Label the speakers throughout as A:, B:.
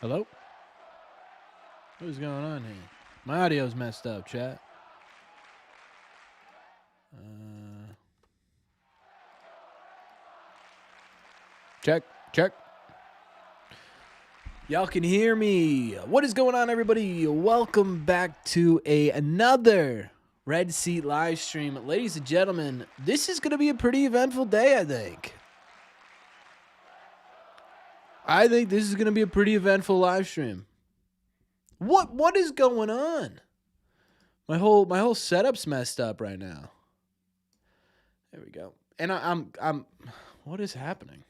A: Hello? What's going on here? My audio's messed up, chat. Check, check. Y'all can hear me. What is going on, everybody? Welcome back to another Red Seat live stream. Ladies and gentlemen, this is going to be a pretty eventful day, I think. This is going to be a pretty eventful live stream. What is going on? My whole setup's messed up right now. There we go. And I'm what is happening?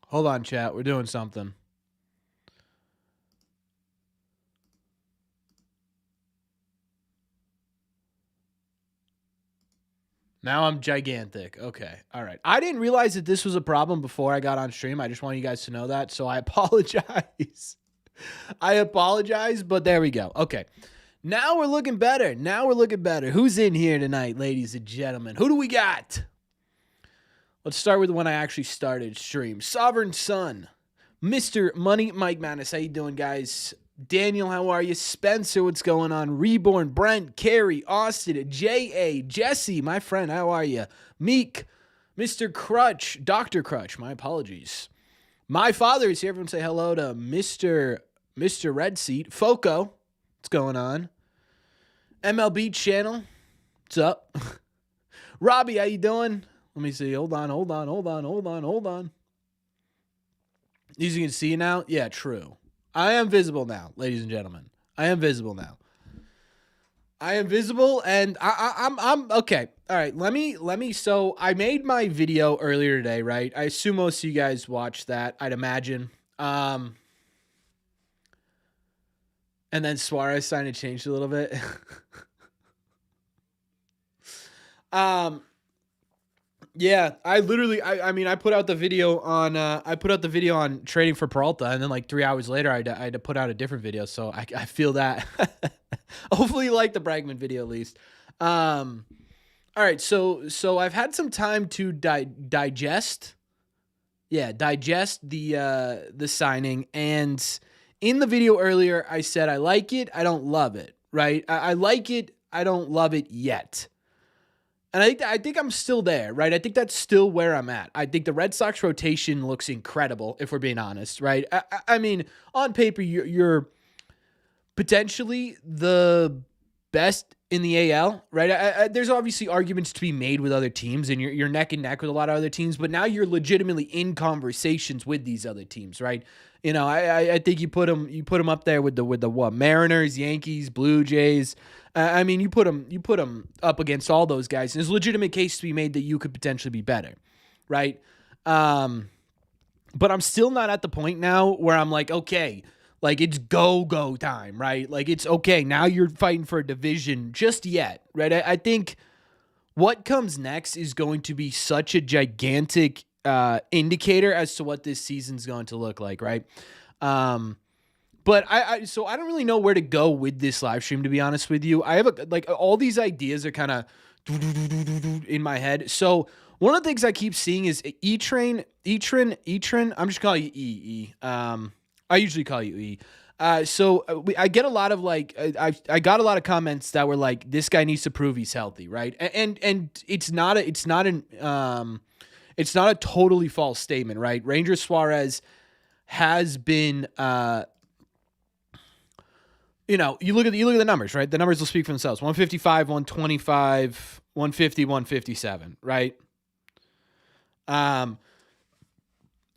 A: Hold on, chat. We're doing something. Now I'm gigantic. Okay. All right. I didn't realize that this was a problem before I got on stream. I just want you guys to know that. So I apologize. I apologize, but there we go. Okay. Now we're looking better. Who's in here tonight, ladies and gentlemen? Who do we got? Let's start with when I actually started stream. Sovereign Sun, Mr. Money, Mike Madness. How you doing, guys? Daniel, how are you? Spencer, what's going on? Reborn, Brent, Carrie, Austin, J.A., Jesse, my friend, how are you? Meek, Mr. Crutch, Dr. Crutch, my apologies. My father is here. Everyone say hello to Mr. Red Seat. Foco, what's going on? MLB channel, what's up? Robbie, how you doing? Let me see. Hold on. You can see now? Yeah, true. I am visible now, ladies and gentlemen. I am visible now. I am visible, and I'm okay. All right, let me. So I made my video earlier today, right? I assume most of you guys watched that. I'd imagine. And then Suarez signed and changed a little bit. Yeah, I put out the video on trading for Peralta, and then like 3 hours later, I had to put out a different video. So I feel that. Hopefully, you like the Bregman video at least. All right, so I've had some time to digest. Yeah, digest the signing, and in the video earlier, I said I like it, I don't love it. Right, I like it, I don't love it yet. And I think I'm still there, right? I think that's still where I'm at. I think the Red Sox rotation looks incredible, if we're being honest, right? I mean, on paper, you're potentially the best in the AL, right? There's obviously arguments to be made with other teams, and you're neck and neck with a lot of other teams, but now you're legitimately in conversations with these other teams, right? You know, I think you put them up there with the what, Mariners, Yankees, Blue Jays. I mean, you put them up against all those guys, and there's a legitimate case to be made that you could potentially be better, right? But I'm still not at the point now where I'm like, okay, like it's go time, right? Like it's okay, now you're fighting for a division just yet, right? I think what comes next is going to be such a gigantic indicator as to what this season's going to look like, right? But so I don't really know where to go with this live stream, to be honest with you. I have all these ideas are kind of in my head. So one of the things I keep seeing is E-Train. I'm just calling you E. I usually call you E. I get a lot of I got a lot of comments that were like, this guy needs to prove he's healthy, right? And it's not a totally false statement, right? Ranger Suarez has been you look at the numbers, right? The numbers will speak for themselves. 155, 125, 150, 157, right?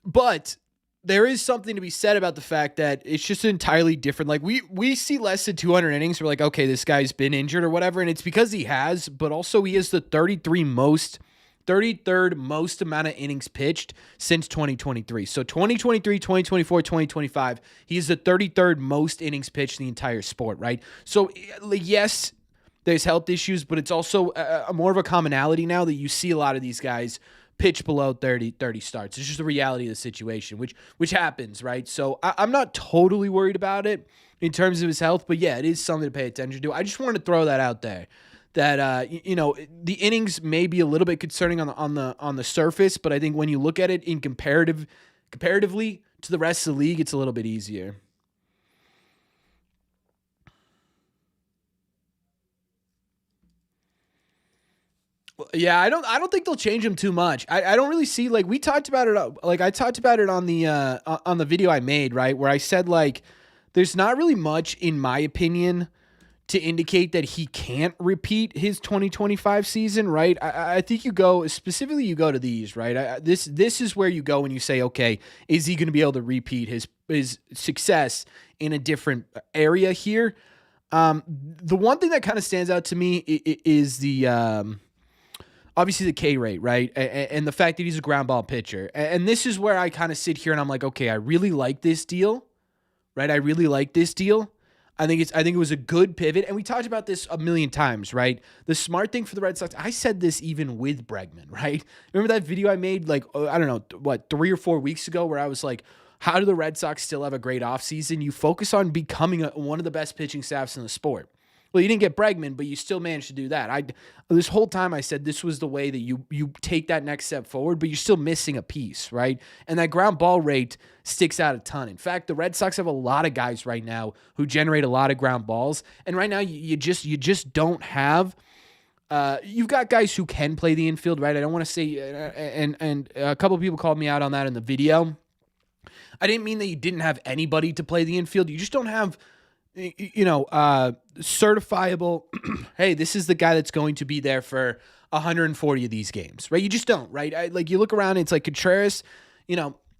A: But there is something to be said about the fact that it's just entirely different. Like we see less than 200 innings. We're like, okay, this guy's been injured or whatever, and it's because he has, but also he has the 33rd most amount of innings pitched since 2023. So 2023, 2024, 2025, he's the 33rd most innings pitched in the entire sport, right? So yes, there's health issues, but it's also more of a commonality now that you see a lot of these guys pitch below 30 starts. It's just the reality of the situation, which happens, right? So I'm not totally worried about it in terms of his health, but yeah, it is something to pay attention to. I just wanted to throw that out there, that the innings may be a little bit concerning on the surface, but I think when you look at it in comparatively to the rest of the league, it's a little bit easier. Yeah, I don't think they'll change him too much. I don't really see, like, we talked about it, like I talked about it on the video I made, right, where I said, like, there's not really much in my opinion to indicate that he can't repeat his 2025 season, right? I think you go to these, right? This is where you go when you say, okay, is he going to be able to repeat his success in a different area here? The one thing that kind of stands out to me is the obviously the K rate, right? And the fact that he's a ground ball pitcher. And this is where I kind of sit here and I'm like, okay, I really like this deal, right? I really like this deal. I think it was a good pivot. And we talked about this a million times, right? The smart thing for the Red Sox, I said this even with Bregman, right? Remember that video I made, like, I don't know, 3 or 4 weeks ago, where I was like, how do the Red Sox still have a great offseason? You focus on becoming one of the best pitching staffs in the sport. Well, you didn't get Bregman, but you still managed to do that. This whole time I said this was the way that you take that next step forward, but you're still missing a piece, right? And that ground ball rate sticks out a ton. In fact, the Red Sox have a lot of guys right now who generate a lot of ground balls, and right now you just don't have. You've got guys who can play the infield, right? I don't want to say, and a couple of people called me out on that in the video. I didn't mean that you didn't have anybody to play the infield. You just don't have, certifiable, hey, this is the guy that's going to be there for 140 of these games, right? You just don't, right? Like, you look around, it's like Contreras,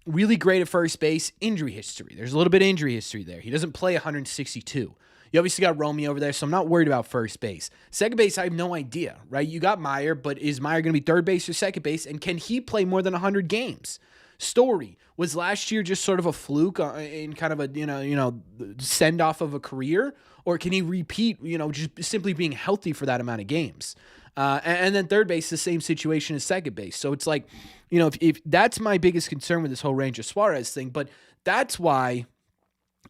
A: really great at first base, injury history. There's a little bit of injury history there. He doesn't play 162. You obviously got Romy over there, so I'm not worried about first base. Second base, I have no idea, right? You got Meyer, but is Meyer going to be third base or second base? And can he play more than 100 games? Story, was last year just sort of a fluke in kind of a send off of a career, or can he repeat just simply being healthy for that amount of games? And then third base, the same situation as second base. So it's like, if that's my biggest concern with this whole Ranger Suarez thing, but that's why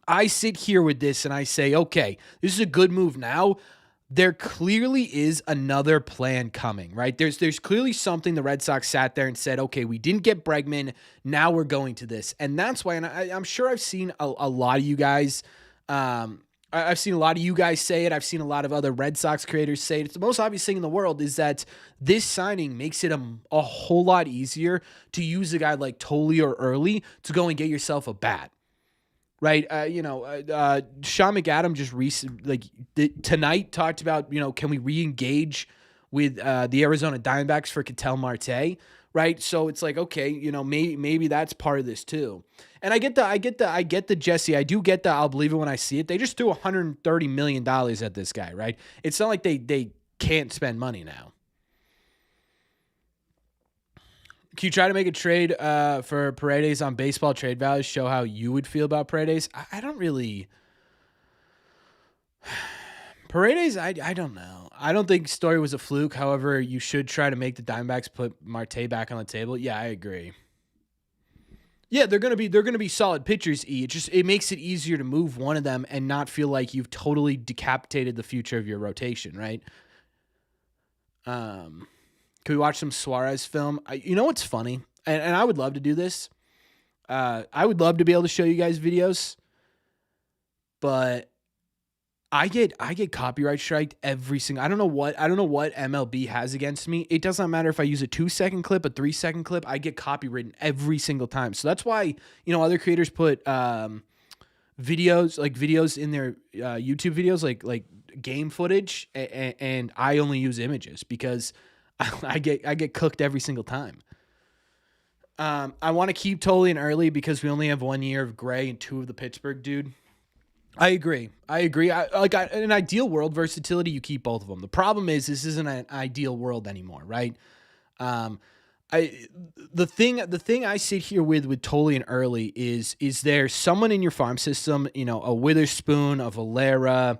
A: I sit here with this and I say, okay, this is a good move now. There clearly is another plan coming, right? There's clearly something the Red Sox sat there and said, okay, we didn't get Bregman, now we're going to this. And that's why, and I'm sure I've seen a lot of you guys, I've seen a lot of you guys say it. I've seen a lot of other Red Sox creators say it. It's the most obvious thing in the world is that this signing makes it a whole lot easier to use a guy like Tolley or Early to go and get yourself a bat. Right, Sean McAdam just tonight talked about, can we re-engage with the Arizona Diamondbacks for Ketel Marte, right? So it's like, okay, maybe that's part of this too. And I get the Jesse. I do get that. I'll believe it when I see it. They just threw $130 million at this guy, right? It's not like they can't spend money now. Can you try to make a trade for Paredes on baseball trade values? Show how you would feel about Paredes. I don't really. Paredes, I don't know. I don't think Story was a fluke. However, you should try to make the Diamondbacks put Marte back on the table. Yeah, I agree. Yeah, they're gonna be solid pitchers. It makes it easier to move one of them and not feel like you've totally decapitated the future of your rotation, right? Can we watch some Suarez film? You know what's funny? And I would love to do this. I would love to be able to show you guys videos. But I get copyright striked every single. I don't know what MLB has against me. It doesn't matter if I use a 2-second clip, a 3-second clip. I get copywritten every single time. So that's why other creators put videos in their YouTube videos like game footage, and I only use images because I get cooked every single time. I want to keep Tolley and Early because we only have 1 year of Gray and 2 of the Pittsburgh dude. I agree. In an ideal world, versatility, you keep both of them. The problem is this isn't an ideal world anymore, right? The thing I sit here with Tolley and Early is there someone in your farm system, a Witherspoon, a Valera,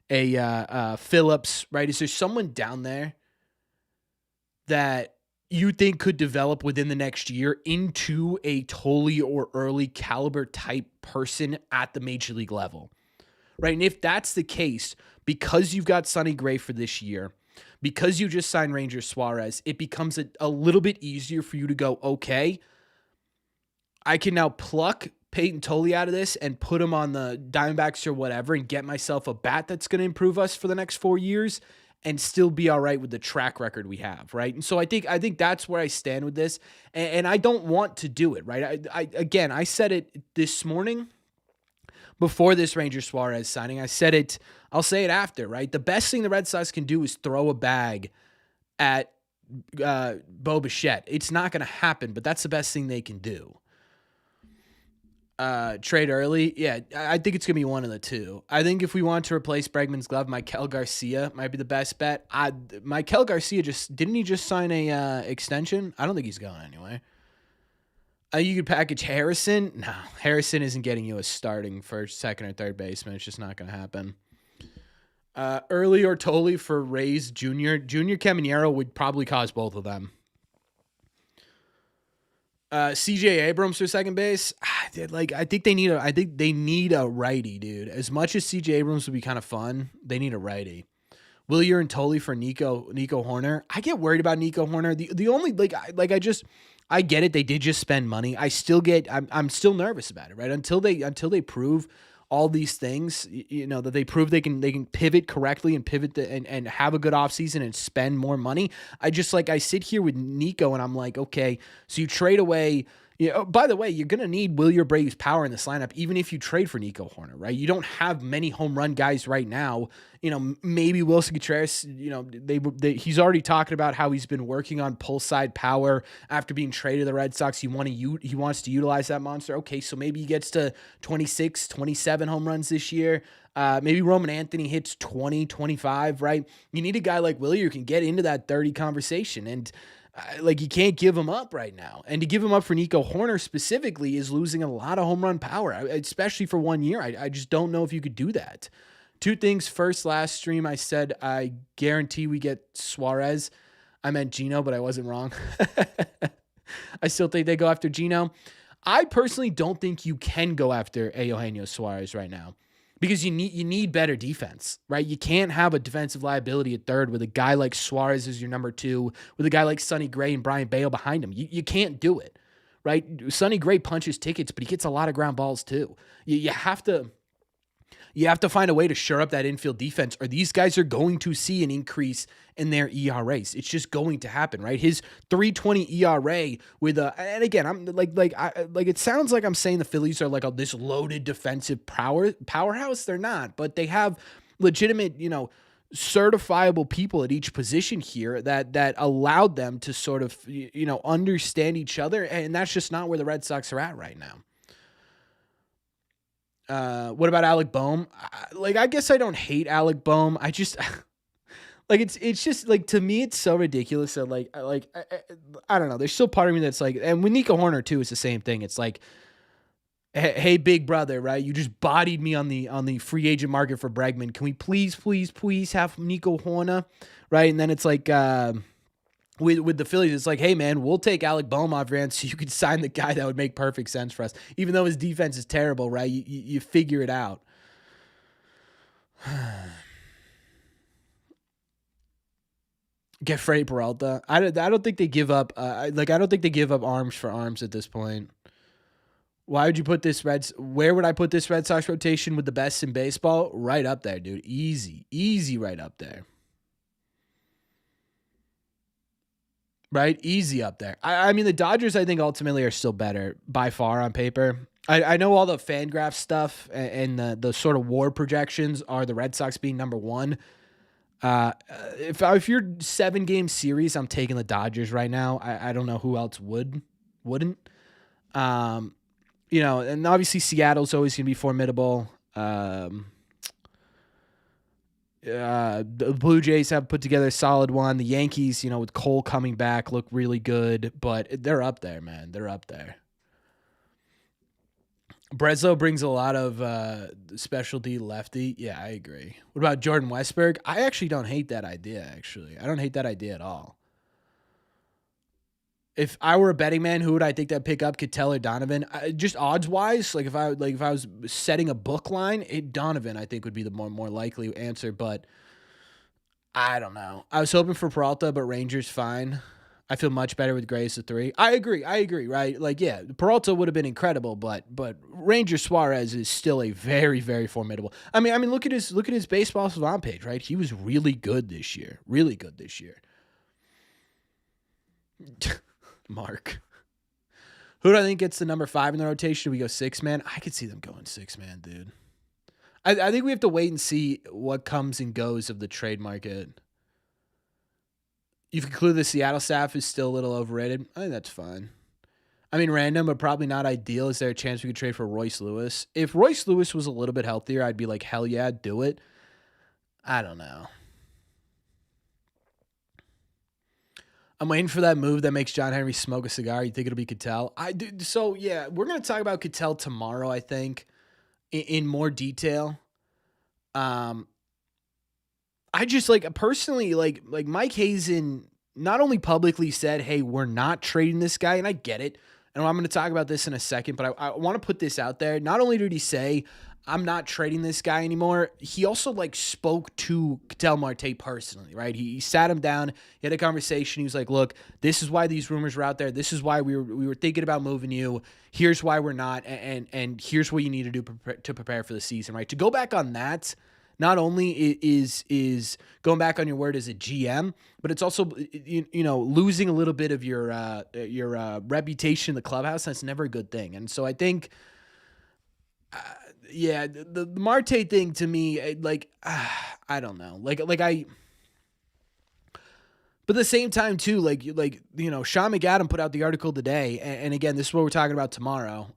A: a Phillips, right? Is there someone down there that you think could develop within the next year into a Tolley or Early caliber type person at the major league level, right? And if that's the case, because you've got Sonny Gray for this year, because you just signed Ranger Suarez, it becomes a little bit easier for you to go, okay, I can now pluck Peyton Tolley out of this and put him on the Diamondbacks or whatever and get myself a bat that's going to improve us for the next 4 years and still be all right with the track record we have, right? And so I think that's where I stand with this, and I don't want to do it, right? I said it this morning before this Ranger Suarez signing. I said it, I'll say it after, right? The best thing the Red Sox can do is throw a bag at Bo Bichette. It's not going to happen, but that's the best thing they can do. Trade early. Yeah, I think it's going to be one of the two. I think if we want to replace Bregman's glove, Maikel Garcia might be the best bet. Maikel Garcia didn't he just sign a extension? I don't think he's going anywhere. You could package Harrison. No, Harrison isn't getting you a starting first, second, or third baseman. It's just not going to happen. Early or Tolley for Rays Jr. Junior Caminero would probably cause both of them. CJ Abrams for second base. I think they need a righty, dude. As much as CJ Abrams would be kind of fun, they need a righty. Wilyer and Tolley for Nico Hoerner. I get worried about Nico Hoerner. The only I get it. They did just spend money. I'm still nervous about it, right? Until they prove all these things, that they prove they can pivot correctly and pivot and have a good offseason and spend more money. I sit here with Nico and I'm like, okay, so you trade away. By the way, you're going to need Wilyer Braves power in this lineup, even if you trade for Nico Hoerner, right? You don't have many home run guys right now. Maybe Wilson Contreras, he's already talking about how he's been working on pull side power after being traded to the Red Sox. He wants to utilize that monster. Okay, so maybe he gets to 26, 27 home runs this year. Maybe Roman Anthony hits 20, 25, right? You need a guy like Wilyer who can get into that 30 conversation, and you can't give him up right now. And to give him up for Nico Hoerner specifically is losing a lot of home run power, especially for 1 year. I just don't know if you could do that. Two things. First, last stream, I said I guarantee we get Suarez. I meant Gino, but I wasn't wrong. I still think they go after Gino. I personally don't think you can go after Eugenio Suarez right now, because you need better defense, right? You can't have a defensive liability at third with a guy like Suarez as your number two, with a guy like Sonny Gray and Brian Bale behind him. You can't do it, right? Sonny Gray punches tickets, but he gets a lot of ground balls too. You have to find a way to shore up that infield defense, or these guys are going to see an increase in their ERAs. It's just going to happen, right? His 3.20 ERA with and again, I'm it sounds like I'm saying the Phillies are like this loaded defensive powerhouse. They're not, but they have legitimate, certifiable people at each position here that allowed them to sort of, understand each other, and that's just not where the Red Sox are at right now. What about Alec Boehm? I guess I don't hate Alec Boehm. I just it's just to me it's so ridiculous that I don't know. There's still part of me that's and with Nico Hoerner too, it's the same thing. It's hey big brother, right? You just bodied me on the free agent market for Bregman. Can we please have Nico Hoerner, right? And then it's with the Phillies, it's hey, man, we'll take Alec Boehm off your hands so you could sign the guy that would make perfect sense for us. Even though his defense is terrible, right? You figure it out. Get Freddie Peralta. I don't think they give up. I don't think they give up arms for arms at this point. Why would you put this where would I put this Red Sox rotation with the best in baseball? Right up there, dude. Easy right up there. Right? Easy up there. I mean, the Dodgers, I think, ultimately are still better by far on paper. I know all the FanGraph stuff and the sort of WAR projections are the Red Sox being number one. If you're 7-game series, I'm taking the Dodgers right now. I don't know who else wouldn't. And obviously Seattle's always going to be formidable. The Blue Jays have put together a solid one. The Yankees, with Cole coming back, look really good, but they're up there, man. They're up there. Breslow brings a lot of specialty lefty. Yeah, I agree. What about Jordan Westberg? I actually don't hate that idea, actually. I don't hate that idea at all. If I were a betting man, who would I think that pick up? Ketel or Donovan? Just odds-wise, if I was setting a book line, Donovan I think would be the more likely answer. But I don't know. I was hoping for Peralta, but Rangers fine. I feel much better with Gray as a 3. I agree. Right? Like, yeah, Peralta would have been incredible, but Ranger Suarez is still a very, very formidable. I mean, look at his baseball savant page, right? He was really good this year. Really good this year. Mark. Who do I think gets the number 5 in the rotation? Do we go 6-man? I could see them going 6-man, dude. I think we have to wait and see what comes and goes of the trade market. You've concluded the Seattle staff is still a little overrated. I think that's fine. I mean, random, but probably not ideal. Is there a chance we could trade for Royce Lewis? If Royce Lewis was a little bit healthier, I'd be like, hell yeah, do it. I don't know. I'm waiting for that move that makes John Henry smoke a cigar. You think it'll be Ketel? I do. So yeah, we're gonna talk about Ketel tomorrow. I think in more detail. I just like personally like Mike Hazen not only publicly said, "Hey, we're not trading this guy," and I get it. And I'm going to talk about this in a second, but I want to put this out there. Not only did he say, "I'm not trading this guy anymore," he also like spoke to Ketel Marte personally, right? He sat him down, he had a conversation. He was like, "Look, this is why these rumors were out there. This is why we were thinking about moving you. Here's why we're not, and here's what you need to do to prepare for the season." Right? To go back on that. Not only is going back on your word as a GM, but it's also losing a little bit of your reputation in the clubhouse. That's never a good thing. And so I think, the Marte thing to me, I don't know, but at the same time too, Sean McAdam put out the article today, and again, this is what we're talking about tomorrow,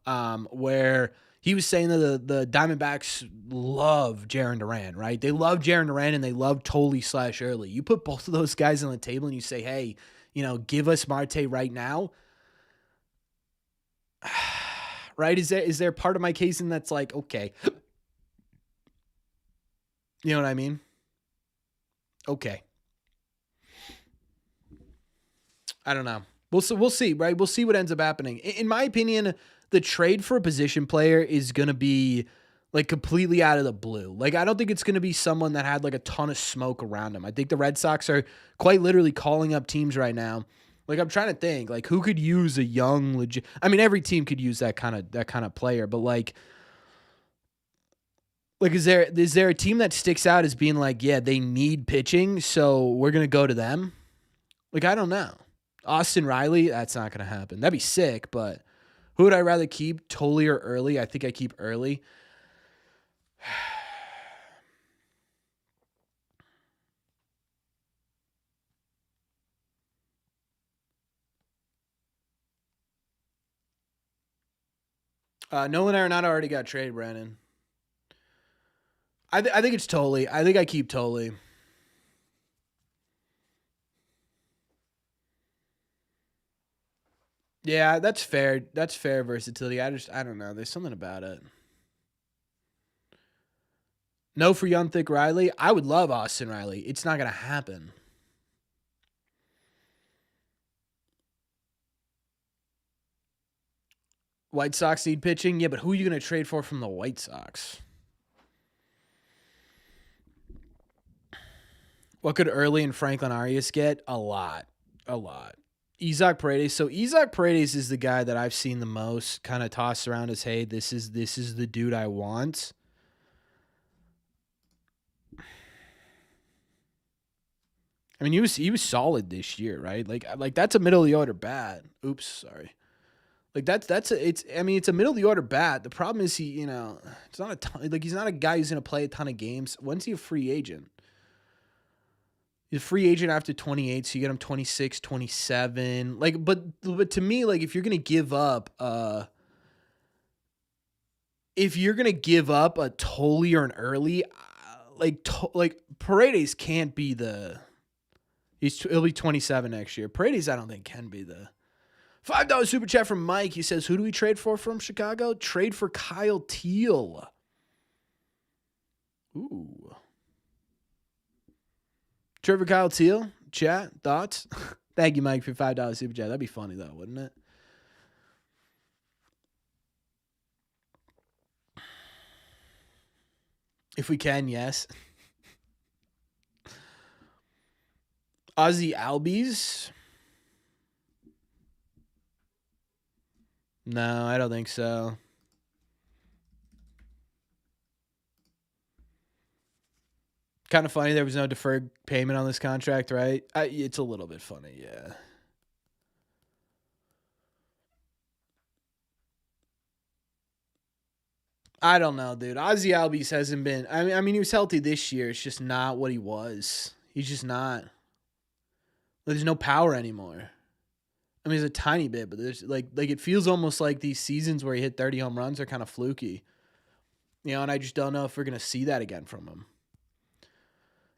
A: where he was saying that the Diamondbacks love Jarren Duran, right? They love Jarren Duran and they love Tolley/Early. You put both of those guys on the table and you say, hey, give us Marte right now. Right? Is there part of my case in that's like, okay. You know what I mean? Okay. I don't know. We'll see, right? We'll see what ends up happening. In my opinion, the trade for a position player is going to be like completely out of the blue. Like, I don't think it's going to be someone that had like a ton of smoke around him. I think the Red Sox are quite literally calling up teams right now. Like, I'm trying to think, like, who could use a young legit. I mean, every team could use that kind of player, but like is there a team that sticks out as being like, yeah, they need pitching, so we're going to go to them? Like, I don't know. Austin Riley, that's not going to happen. That'd be sick, but who would I rather keep, Tolley or Early? I think I keep Early. Nolan Arenado already got traded, Brandon. I think it's Tolley. I think I keep Tolley. Yeah, that's fair. That's fair versatility. I don't know. There's something about it. No for Young Thick Riley. I would love Austin Riley. It's not going to happen. White Sox need pitching. Yeah, but who are you going to trade for from the White Sox? What could Early and Franklin Arias get? A lot. A lot. Isaac Paredes. So Isaac Paredes is the guy that I've seen the most kind of tossed around as, hey, this is the dude I want. I mean, he was solid this year, right? Like that's a middle of the order bat. Oops, sorry. Like it's a middle of the order bat. The problem is it's not a ton, like he's not a guy who's gonna play a ton of games. When's he a free agent? He's a free agent after 28, so you get him 26, 27. Like, but to me, like if you're gonna give up a Tolley or an Early, like Paredes can't be the. He'll be 27 next year. Paredes, I don't think can be the. $5 super chat from Mike. He says, who do we trade for from Chicago? Trade for Kyle Teal. Ooh. Trade for Kyle Teal. Chat, thoughts? Thank you, Mike, for $5 super chat. That'd be funny, though, wouldn't it? If we can, yes. Ozzy Albies? No, I don't think so. Kind of funny there was no deferred payment on this contract, right? It's a little bit funny, yeah. I don't know, dude. Ozzy Albies hasn't been. I mean, he was healthy this year. It's just not what he was. He's just not. There's no power anymore. I mean, there's a tiny bit, but there's like it feels almost like these seasons where he hit 30 home runs are kind of fluky. And I just don't know if we're gonna see that again from him.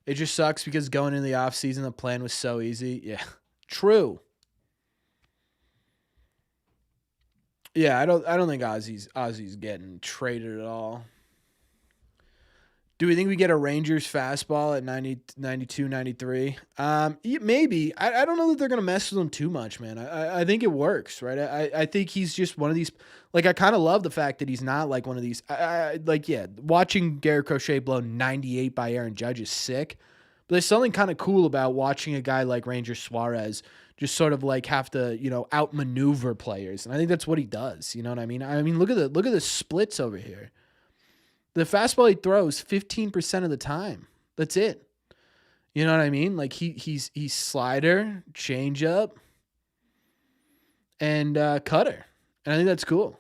A: It just sucks because going into the offseason, the plan was so easy. Yeah, true. Yeah, I don't think Ozzy's getting traded at all. Do we think we get a Rangers fastball at 90, 92, 93? Maybe. I don't know that they're going to mess with him too much, man. I think it works, right? I think he's just one of these. Like, I kind of love the fact that he's not like one of these. Watching Garrett Crochet blow 98 by Aaron Judge is sick. But there's something kind of cool about watching a guy like Ranger Suarez just sort of like have to, outmaneuver players. And I think that's what he does. You know what I mean? I mean, look at the splits over here. The fastball he throws 15% of the time. That's it. You know what I mean? Like he's slider, changeup, and cutter. And I think that's cool.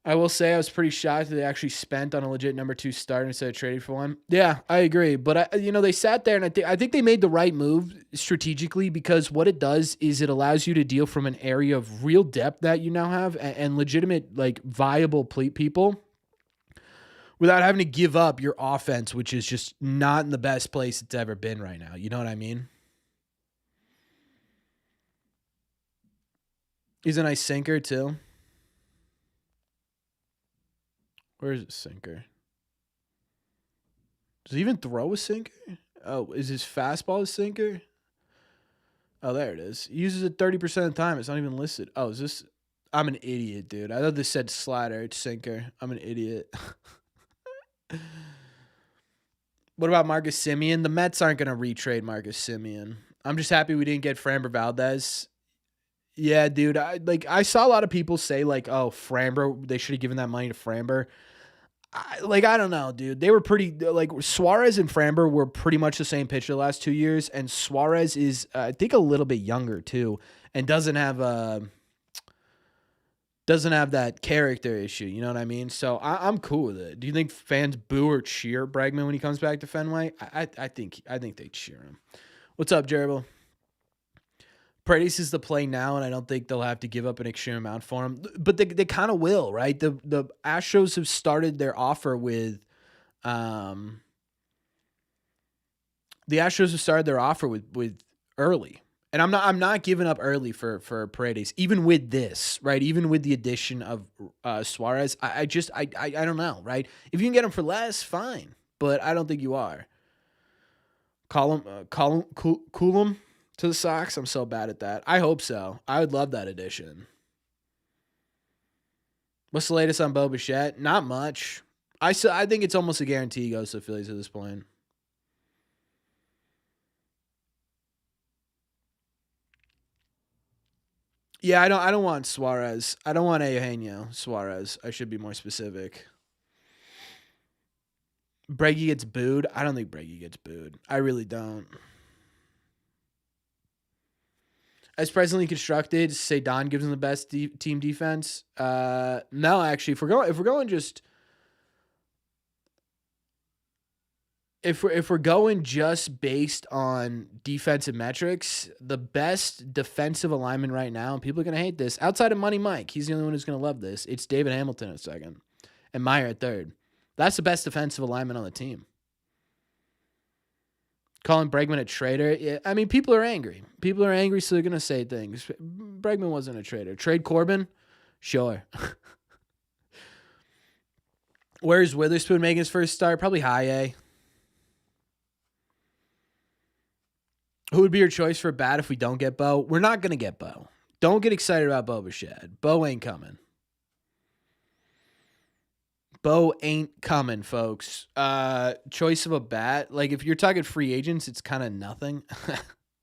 A: I will say I was pretty shocked that they actually spent on a legit number 2 starter instead of trading for one. Yeah, I agree. But they sat there, and I think they made the right move strategically, because what it does is it allows you to deal from an area of real depth that you now have and legitimate, like, viable people without having to give up your offense, which is just not in the best place it's ever been right now. You know what I mean? He's a nice sinker too. Where's his sinker? Does he even throw a sinker? Oh, is his fastball a sinker? Oh, there it is. He uses it 30% of the time. It's not even listed. Oh, is this? I'm an idiot, dude. I thought this said slider. It's sinker. I'm an idiot. What about Marcus Semien? The Mets aren't going to retrade Marcus Semien. I'm just happy we didn't get Framber Valdez. Yeah, dude. I saw a lot of people say, like, oh, Framber, they should have given that money to Framber. I don't know, dude. They were pretty, like, Suarez and Framber were pretty much the same pitcher the last 2 years, and Suarez is, I think, a little bit younger too, and doesn't have that character issue. You know what I mean? So I'm cool with it. Do you think fans boo or cheer Bregman when he comes back to Fenway? I think they cheer him. What's up, Jerable? Paredes is the play now, and I don't think they'll have to give up an extreme amount for him. But they kind of will, right? The Astros have started their offer with early. And I'm not giving up early for Paredes, even with this, right? Even with the addition of Suarez. I don't know, right? If you can get him for less, fine. But I don't think you are. Cool him to the Sox. I'm so bad at that. I hope so. I would love that addition. What's the latest on Bo Bichette? Not much. I think it's almost a guarantee he goes to the Phillies at this point. Yeah, I don't want Suarez. I don't want Eugenio Suarez. I should be more specific. Breggy gets booed. I don't think Breggy gets booed. I really don't. As presently constructed, say Don gives him the best team defense. No, actually, if we're going just based on defensive metrics, the best defensive alignment right now, and people are gonna hate this, outside of Money Mike, he's the only one who's gonna love this. It's David Hamilton at second, and Meyer at third. That's the best defensive alignment on the team. Calling Bregman a traitor. Yeah, I mean, people are angry. People are angry, so they're going to say things. Bregman wasn't a traitor. Trade Corbin? Sure. Where's Witherspoon making his first start? Probably high A. Who would be your choice for a bat if we don't get Bo? We're not going to get Bo. Don't get excited about Bo Bichette. Bo ain't coming. Bo ain't coming, folks. Choice of a bat. Like, if you're talking free agents, it's kind of nothing,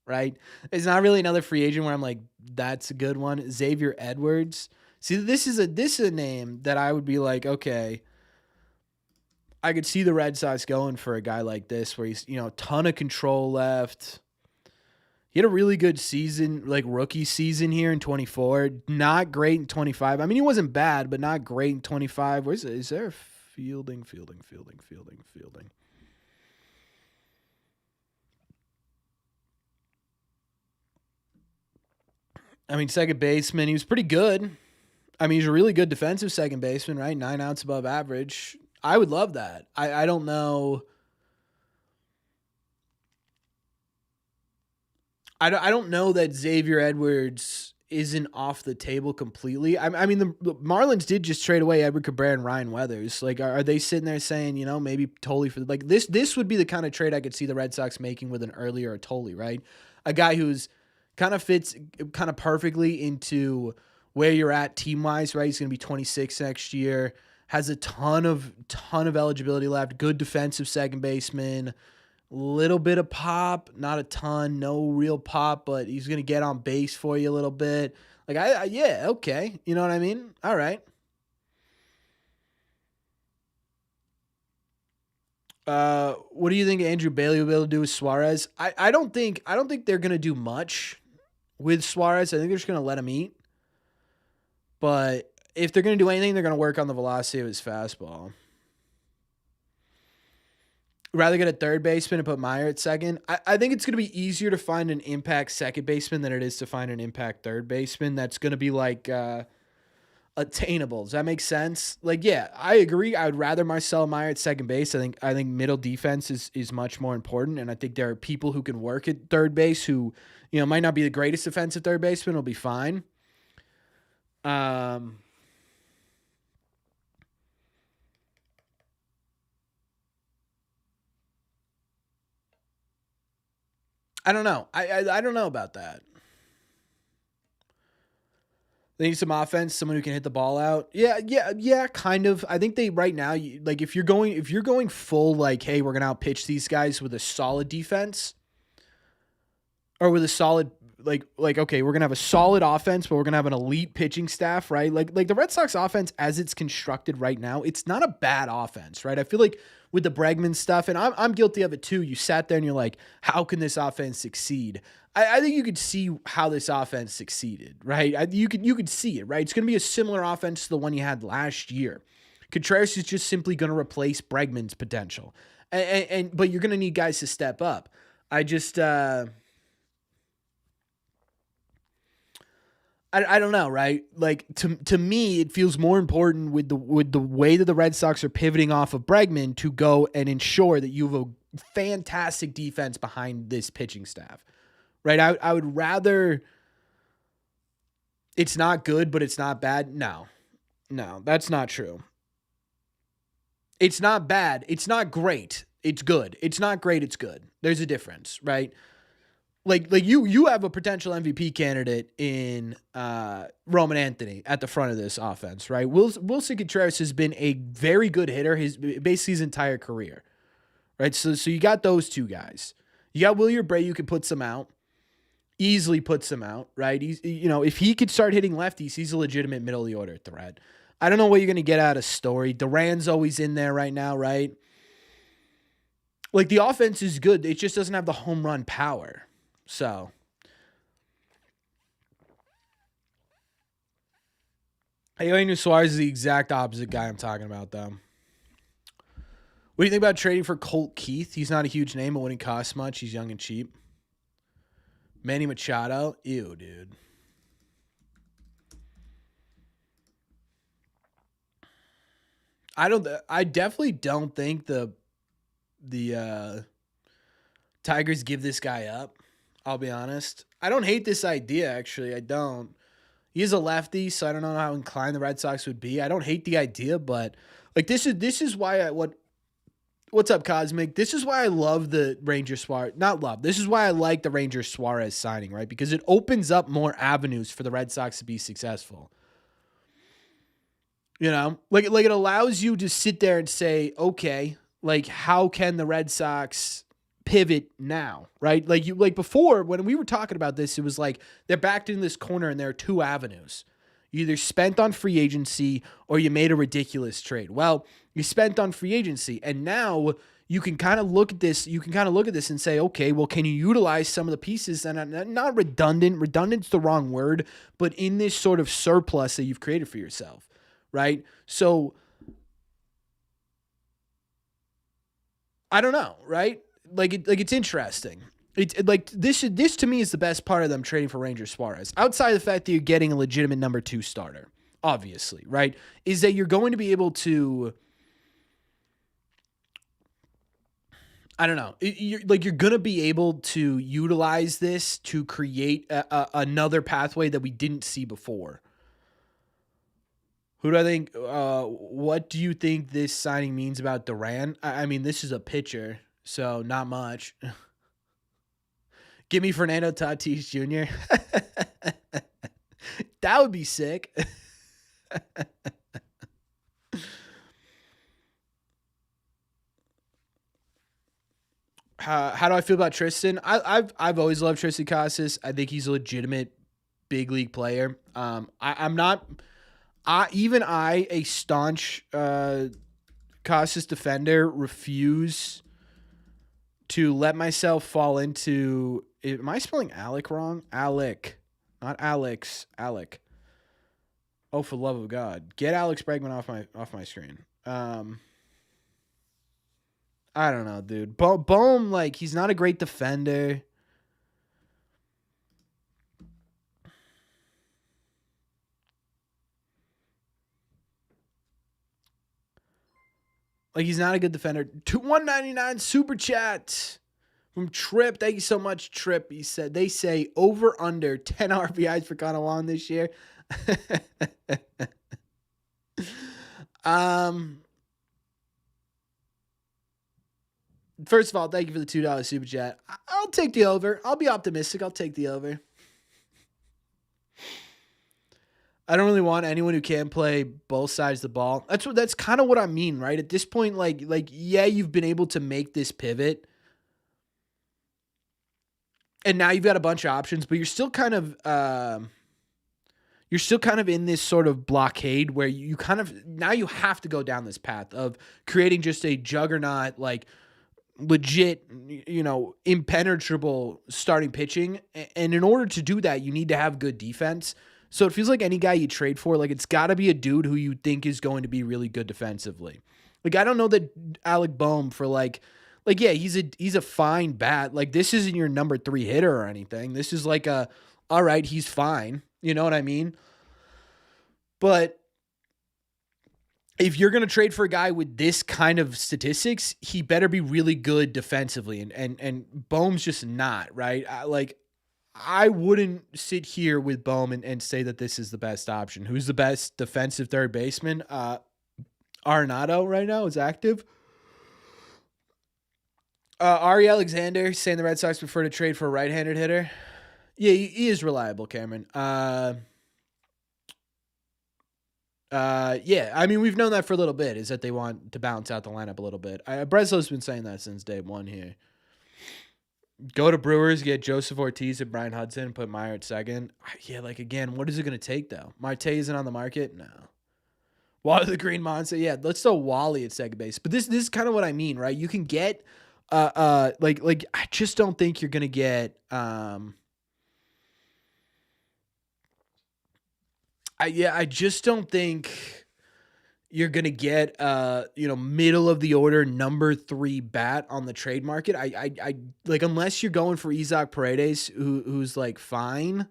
A: right? It's not really another free agent where I'm like, that's a good one. Xavier Edwards. See, this is a name that I would be like, okay, I could see the Red Sox going for a guy like this where he's, a ton of control left. He had a really good season, like rookie season here in 24. Not great in 25. I mean, he wasn't bad, but not great in 25. Is there fielding? I mean, second baseman, he was pretty good. I mean, he's a really good defensive second baseman, right? 9 outs above average. I would love that. I don't know. I don't know that Xavier Edwards isn't off the table completely. I mean, the Marlins did just trade away Edward Cabrera and Ryan Weathers. Like, are they sitting there saying, maybe Toley for like this? This would be the kind of trade I could see the Red Sox making with an earlier Toley, right? A guy who's kind of fits kind of perfectly into where you're at team wise, right? He's going to be 26 next year. Has a ton of eligibility left. Good defensive second baseman. Little bit of pop, not a ton, no real pop, but he's going to get on base for you a little bit. Like, yeah, okay. You know what I mean? All right. What do you think Andrew Bailey will be able to do with Suarez? I don't think they're going to do much with Suarez. I think they're just going to let him eat. But if they're going to do anything, they're going to work on the velocity of his fastball. Rather get a third baseman and put Meyer at second. I think it's going to be easier to find an impact second baseman than it is to find an impact third baseman. That's going to be like attainable. Does that make sense? Like, yeah, I agree. I would rather Marcel Meyer at second base. I think middle defense is much more important, and I think there are people who can work at third base who might not be the greatest defensive third baseman. Will be fine. I don't know. I don't know about that. They need some offense, someone who can hit the ball out. Yeah, kind of. I think they right now, like if you're going full like, hey, we're gonna outpitch these guys with a solid defense, or with a solid like okay, we're gonna have a solid offense, but we're gonna have an elite pitching staff, right? Like the Red Sox offense as it's constructed right now, it's not a bad offense, right? I feel like with the Bregman stuff, and I'm guilty of it too. You sat there and you're like, how can this offense succeed? I think you could see how this offense succeeded, right? You could see it, right? It's going to be a similar offense to the one you had last year. Contreras is just simply going to replace Bregman's potential, but you're going to need guys to step up. I don't know, right? Like to me, it feels more important with the way that the Red Sox are pivoting off of Bregman to go and ensure that you have a fantastic defense behind this pitching staff, right? I would rather it's not good, but it's not bad. No, that's not true. It's not bad. It's not great. It's good. It's not great. It's good. There's a difference, right? Like you have a potential MVP candidate in Roman Anthony at the front of this offense, right? Wilson Contreras has been a very good hitter basically his entire career, right? So you got those two guys. You got Wilyer Bray, you can put some out, easily put some out, right? He's if he could start hitting lefties, he's a legitimate middle of the order threat. I don't know what you're going to get out of Story. Duran's always in there right now, right? Like the offense is good. It just doesn't have the home run power. So, Eugenio Suarez is the exact opposite guy I'm talking about, though. What do you think about trading for Colt Keith? He's not a huge name, but wouldn't cost much. He's young and cheap. Manny Machado? Ew, dude. I definitely don't think the Tigers give this guy up. I'll be honest. I don't hate this idea, actually. I don't. He's a lefty, so I don't know how inclined the Red Sox would be. I don't hate the idea, but like this is why what's up, Cosmic? This is why I love the Ranger Suarez. Not love. This is why I like the Ranger Suarez signing, right? Because it opens up more avenues for the Red Sox to be successful. You know, like it allows you to sit there and say, okay, like how can the Red Sox pivot now, right? Like before when we were talking about this, it was like they're backed in this corner and there are two avenues. You either spent on free agency or you made a ridiculous trade. Well, you spent on free agency and now you can kind of look at this. You can kind of look at this and say, okay, well, can you utilize some of the pieces that are not redundant? Redundant's the wrong word, but in this sort of surplus that you've created for yourself, right? So I don't know, right? It's interesting. It's like this to me is the best part of them trading for Ranger Suarez. Outside of the fact that you're getting a legitimate number 2 starter, obviously, right? Is that you're going to be able to, I don't know. You're going to be able to utilize this to create another pathway that we didn't see before. Who do I think? What do you think this signing means about Duran? I mean, this is a pitcher, so not much. Give me Fernando Tatis Jr. That would be sick. How do I feel about Tristan? I've always loved Tristan Casas. I think he's a legitimate big league player. I'm not. A staunch Casas defender, refuse to let myself fall into. Am I spelling Alec wrong? Alec, not Alex. Alec. Oh, for the love of God, get Alex Bregman off my screen. I don't know, dude. Bohm, like, he's not a great defender. Like, he's not a good defender. 199 super chat from Trip. Thank you so much, Trip. He said they say over under 10 RBIs for Connor Wong this year. First of all, thank you for the $2 super chat. I'll take the over. I'll be optimistic. I'll take the over. I don't really want anyone who can play both sides of the ball. That's kind of what I mean, right? At this point, like yeah, you've been able to make this pivot. And now you've got a bunch of options, but you're still kind of in this sort of blockade where you kind of now you have to go down this path of creating just a juggernaut, like legit, impenetrable starting pitching. And in order to do that, you need to have good defense. So it feels like any guy you trade for, like it's got to be a dude who you think is going to be really good defensively. Like I don't know that Alec Bohm for yeah, he's a fine bat. Like this isn't your number 3 hitter or anything. This is like all right, he's fine. You know what I mean? But if you're going to trade for a guy with this kind of statistics, he better be really good defensively. And Bohm's just not, right? I wouldn't sit here with Bohm and say that this is the best option. Who's the best defensive third baseman? Arenado right now is active. Ari Alexander saying the Red Sox prefer to trade for a right-handed hitter. Yeah, he is reliable, Cameron. Yeah, I mean, we've known that for a little bit, is that they want to balance out the lineup a little bit. Breslow's been saying that since day one here. Go to Brewers, get Joseph Ortiz and Brian Hudson, put Meyer at second. Yeah, like, again, what is it going to take, though? Marte isn't on the market? No. Wally the Green Monster? Yeah, let's throw Wally at second base. But this is kind of what I mean, right? You can get, I just don't think you're going to get, I just don't think you're going to get middle of the order number 3 bat on the trade market. I like, unless you're going for Isaac Paredes, who's like fine.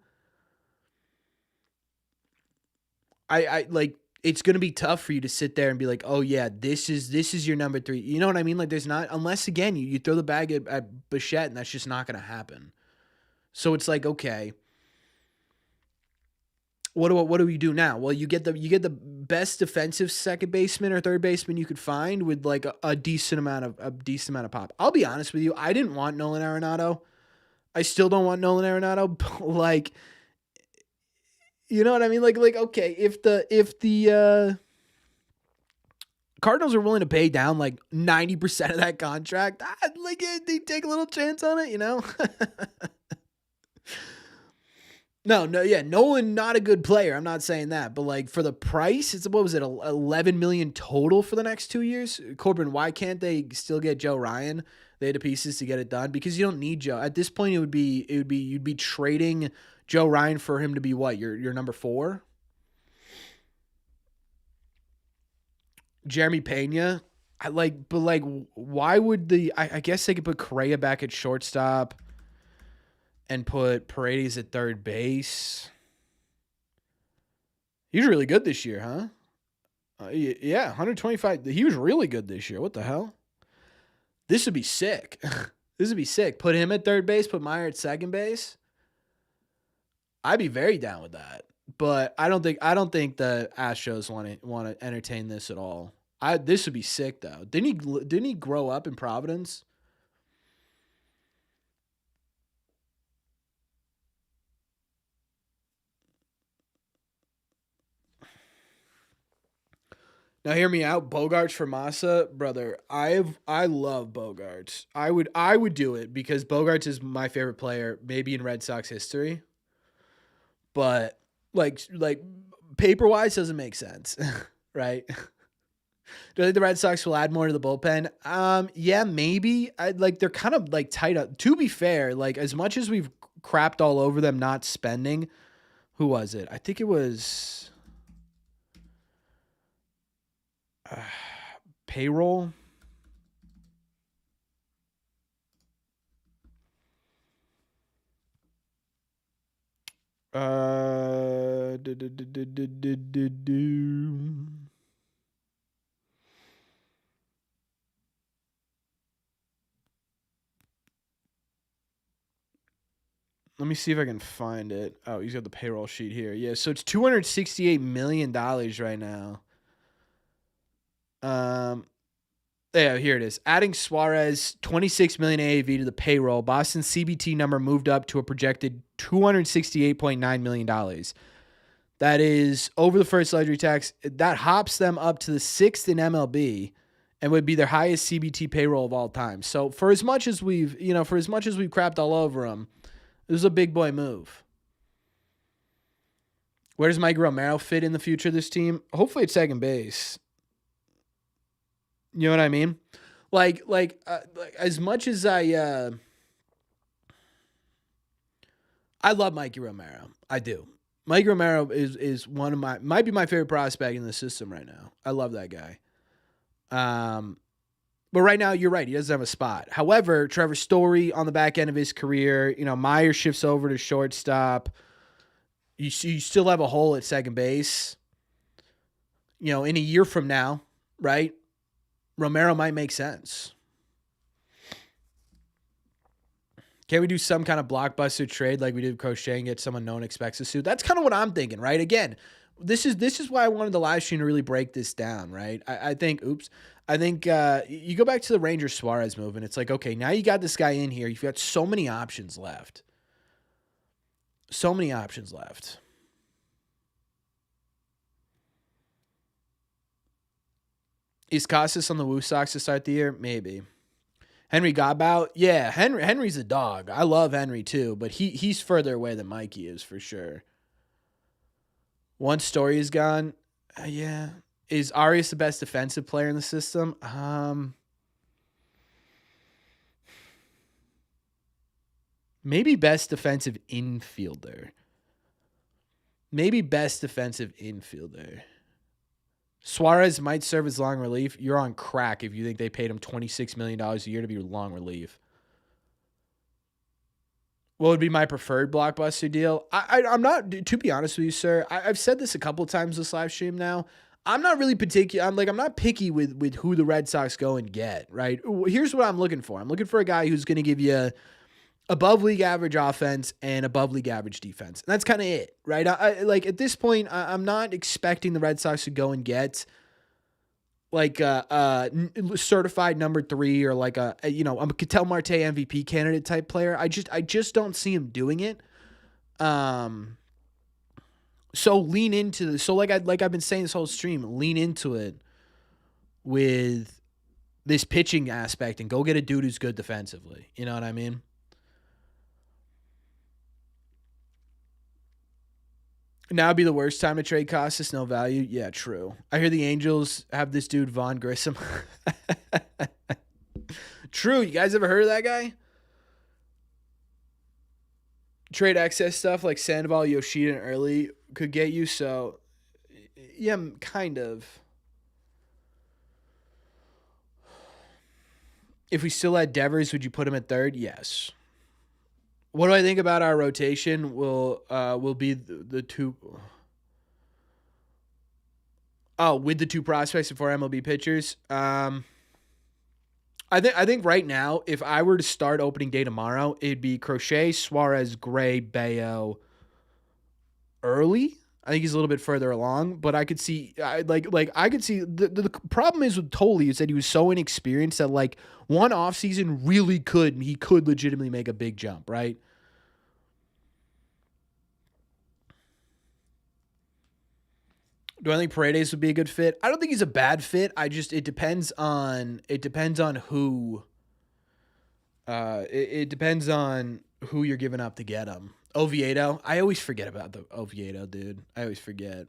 A: I like, it's going to be tough for you to sit there and be like, oh yeah, this is your number 3. You know what I mean? Like there's not, unless again, you throw the bag at Bichette and that's just not going to happen. So it's like, okay, what do we do now? Well, you get the best defensive second baseman or third baseman you could find with like a decent amount of pop. I'll be honest with you, I didn't want Nolan Arenado. I still don't want Nolan Arenado. But you know what I mean? Like okay, if the Cardinals are willing to pay down like 90% of that contract. Like they take a little chance on it, you know? No, yeah, Nolan not a good player. I'm not saying that, but like for the price, it's what was it, 11 million total for the next 2 years? Corbin, why can't they still get Joe Ryan? They had the pieces to get it done because you don't need Joe. At this point, you'd be trading Joe Ryan for him to be what? Your number 4? Jeremy Pena. Why would I guess they could put Correa back at shortstop and put Paredes at third base. He was really good this year, huh? Yeah, 125. He was really good this year. What the hell? This would be sick. This would be sick. Put him at third base, put Meyer at second base. I'd be very down with that. But I don't think the Astros want to entertain this at all. This would be sick though. Didn't he grow up in Providence? Now hear me out. Bogarts for Massa, brother. I love Bogarts. I would do it because Bogarts is my favorite player, maybe in Red Sox history. But like paper wise doesn't make sense, right? Do I think the Red Sox will add more to the bullpen? Yeah, maybe. They're kind of like tight up. To be fair, like as much as we've crapped all over them not spending, who was it? I think it was Payroll. Let me see if I can find it. Oh, he's got the payroll sheet here. Yeah, so it's $268 million right now. Yeah, here it is. Adding Suarez, $26 million AAV to the payroll. Boston's CBT number moved up to a projected $268.9 million. That is over the first luxury tax. That hops them up to the 6th in MLB and would be their highest CBT payroll of all time. So for as much as we've crapped all over them, it was a big boy move. Where does Mike Romero fit in the future of this team? Hopefully at second base. You know what I mean? Like as much as I love Mikey Romero. I do. Mikey Romero is one of might be my favorite prospect in the system right now. I love that guy. But right now, you're right. He doesn't have a spot. However, Trevor Story on the back end of his career, Meyer shifts over to shortstop. You still have a hole at second base. In a year from now, right? Romero might make sense. Can we do some kind of blockbuster trade like we did with Crochet and get someone no one expects us to? That's kind of what I'm thinking, right? Again, this is why I wanted the live stream to really break this down, right? I think you go back to the Ranger Suarez move, and it's like, okay, now you got this guy in here. You've got so many options left. So many options left. Is Casas on the Woo Sox to start the year? Maybe. Henry Godbout? Yeah, Henry's a dog. I love Henry too, but he's further away than Mikey is for sure. Once Story is gone, yeah. Is Arias the best defensive player in the system? Maybe best defensive infielder. Suarez might serve as long relief. You're on crack if you think they paid him $26 million a year to be long relief. What would be my preferred blockbuster deal? I'm not, to be honest with you, sir. I've said this a couple of times this live stream now. I'm not really particular. I'm not picky with who the Red Sox go and get, right? Here's what I'm looking for. I'm looking for a guy who's going to give you above league average offense and above league average defense. And that's kind of it, right? At this point, I'm not expecting the Red Sox to go and get like a certified number 3 or like a Ketel Marte MVP candidate type player. I just don't see him doing it. So lean into this. So like I've been saying this whole stream, lean into it with this pitching aspect and go get a dude who's good defensively. You know what I mean? Now would be the worst time to trade Costas, no value. Yeah, true. I hear the Angels have this dude, Vaughn Grissom. True. You guys ever heard of that guy? Trade excess stuff like Sandoval, Yoshida, and Early could get you. So, yeah, kind of. If we still had Devers, would you put him at third? Yes. What do I think about our rotation? Will be the two. Oh, with the two prospects for MLB pitchers. I think right now, if I were to start opening day tomorrow, it'd be Crochet, Suarez, Gray, Bayo, Early. I think he's a little bit further along, but I could see, I could see the problem is with Tolley is that he was so inexperienced that like one offseason he could legitimately make a big jump, right? Do I think Paredes would be a good fit? I don't think he's a bad fit. It depends on who. It depends on who you're giving up to get him. Oviedo. I always forget about the Oviedo, dude. I always forget.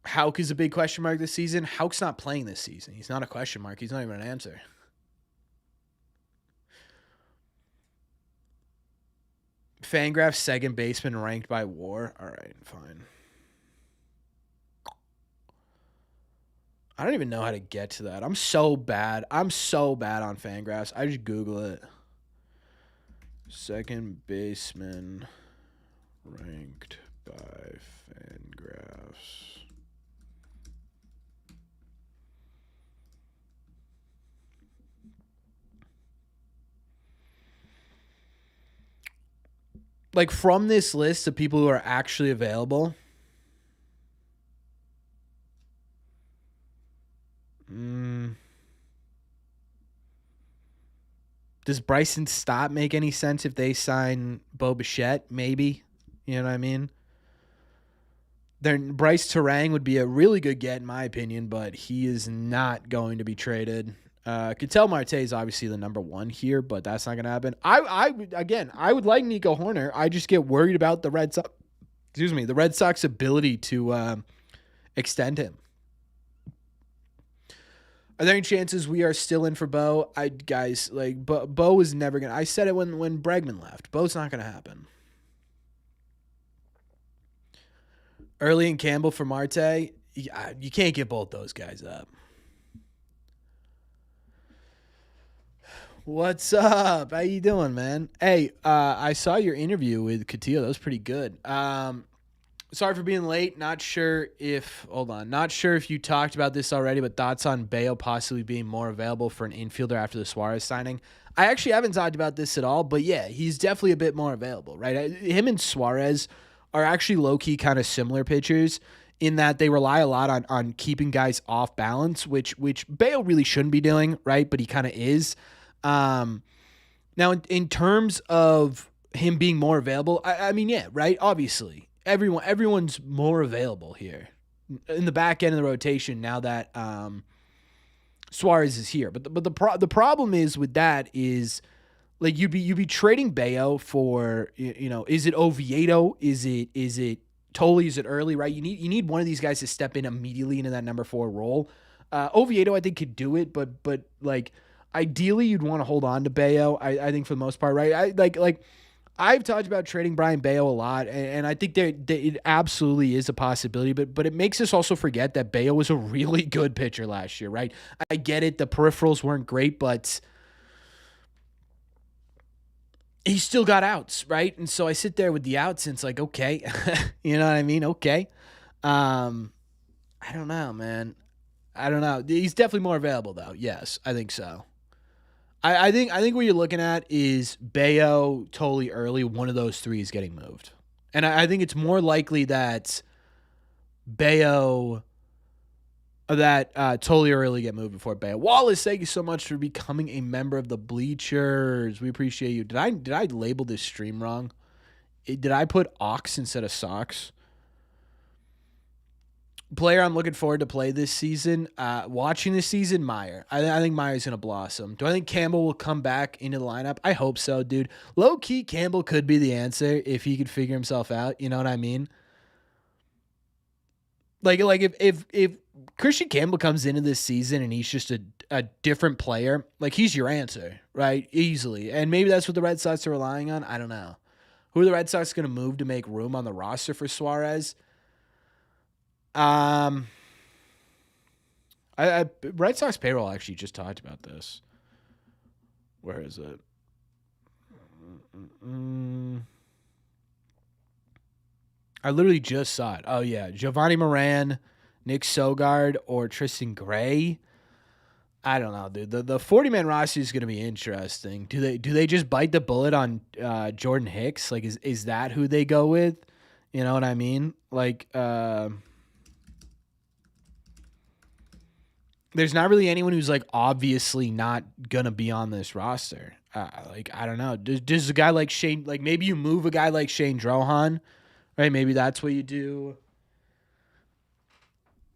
A: Hauk is a big question mark this season. Hauk's not playing this season. He's not a question mark. He's not even an answer. Fangraph's second baseman ranked by WAR. All right, fine. I don't even know how to get to that. I'm so bad. I'm so bad on Fangraphs. I just Google it. Second baseman ranked by Fangraphs. Like from this list of people who are actually available. Does Bryson Stott make any sense if they sign Bo Bichette? Maybe. You know what I mean? Bryce Terang would be a really good get in my opinion, but he is not going to be traded. Ketel Marte is obviously the number one here, but that's not going to happen. I would like Nico Horner. I just get worried about the Red Sox. Excuse me, the Red Sox ability to extend him. Are there any chances we are still in for Bo? Bo is never gonna. I said it when Bregman left. Bo's not gonna happen. Early and Campbell for Marte. You can't get both those guys up. What's up? How you doing, man? Hey, I saw your interview with Castillo. That was pretty good. Sorry for being late. Not sure if you talked about this already, but thoughts on Bayo possibly being more available for an infielder after the Suarez signing. I actually haven't talked about this at all, but yeah, he's definitely a bit more available, right? Him and Suarez are actually low-key kind of similar pitchers in that they rely a lot on keeping guys off balance, which Bayo really shouldn't be doing, right? But he kind of is. Now, in terms of him being more available, I mean, yeah, right? Obviously. Everyone's more available here in the back end of the rotation now that Suarez is here. But the problem is with that is like you'd be trading Bayo for is it Oviedo, is it Tolley, is it Early, right? You need one of these guys to step in immediately into that number 4 role. Oviedo I think could do it, but like ideally you'd want to hold on to Bayo. I think for the most part, right? I've talked about trading Brian Bayo a lot, and I think it absolutely is a possibility, but it makes us also forget that Bayo was a really good pitcher last year, right? I get it. The peripherals weren't great, but he still got outs, right? And so I sit there with the outs, and it's like, okay. You know what I mean? Okay. I don't know, man. I don't know. He's definitely more available, though. Yes, I think so. I think what you're looking at is Bayo, Tolley, Early. One of those three is getting moved, and I think it's more likely that Bayo, Tolley, Early get moved before Bayo. Wallace, thank you so much for becoming a member of the Bleachers. We appreciate you. Did I label this stream wrong? Did I put Ox instead of Sox? Player I'm looking forward to play this season, watching this season, Meyer. I think Meyer's going to blossom. Do I think Campbell will come back into the lineup? I hope so, dude. Low-key, Campbell could be the answer if he could figure himself out. You know what I mean? Like if Christian Campbell comes into this season and he's just a different player, like he's your answer, right? Easily. And maybe that's what the Red Sox are relying on. I don't know. Who are the Red Sox going to move to make room on the roster for Suarez? Red Sox Payroll actually just talked about this. Where is it? I literally just saw it. Oh yeah, Giovanni Moran, Nick Sogard, or Tristan Gray. I don't know, dude. The 40-man roster is going to be interesting. Do they just bite the bullet on Jordan Hicks? Like, is that who they go with? You know what I mean? Like, there's not really anyone who's like obviously not gonna be on this roster. Like, I don't know. Does a guy like Shane, like maybe you move a guy like Shane Drohan, right? Maybe that's what you do.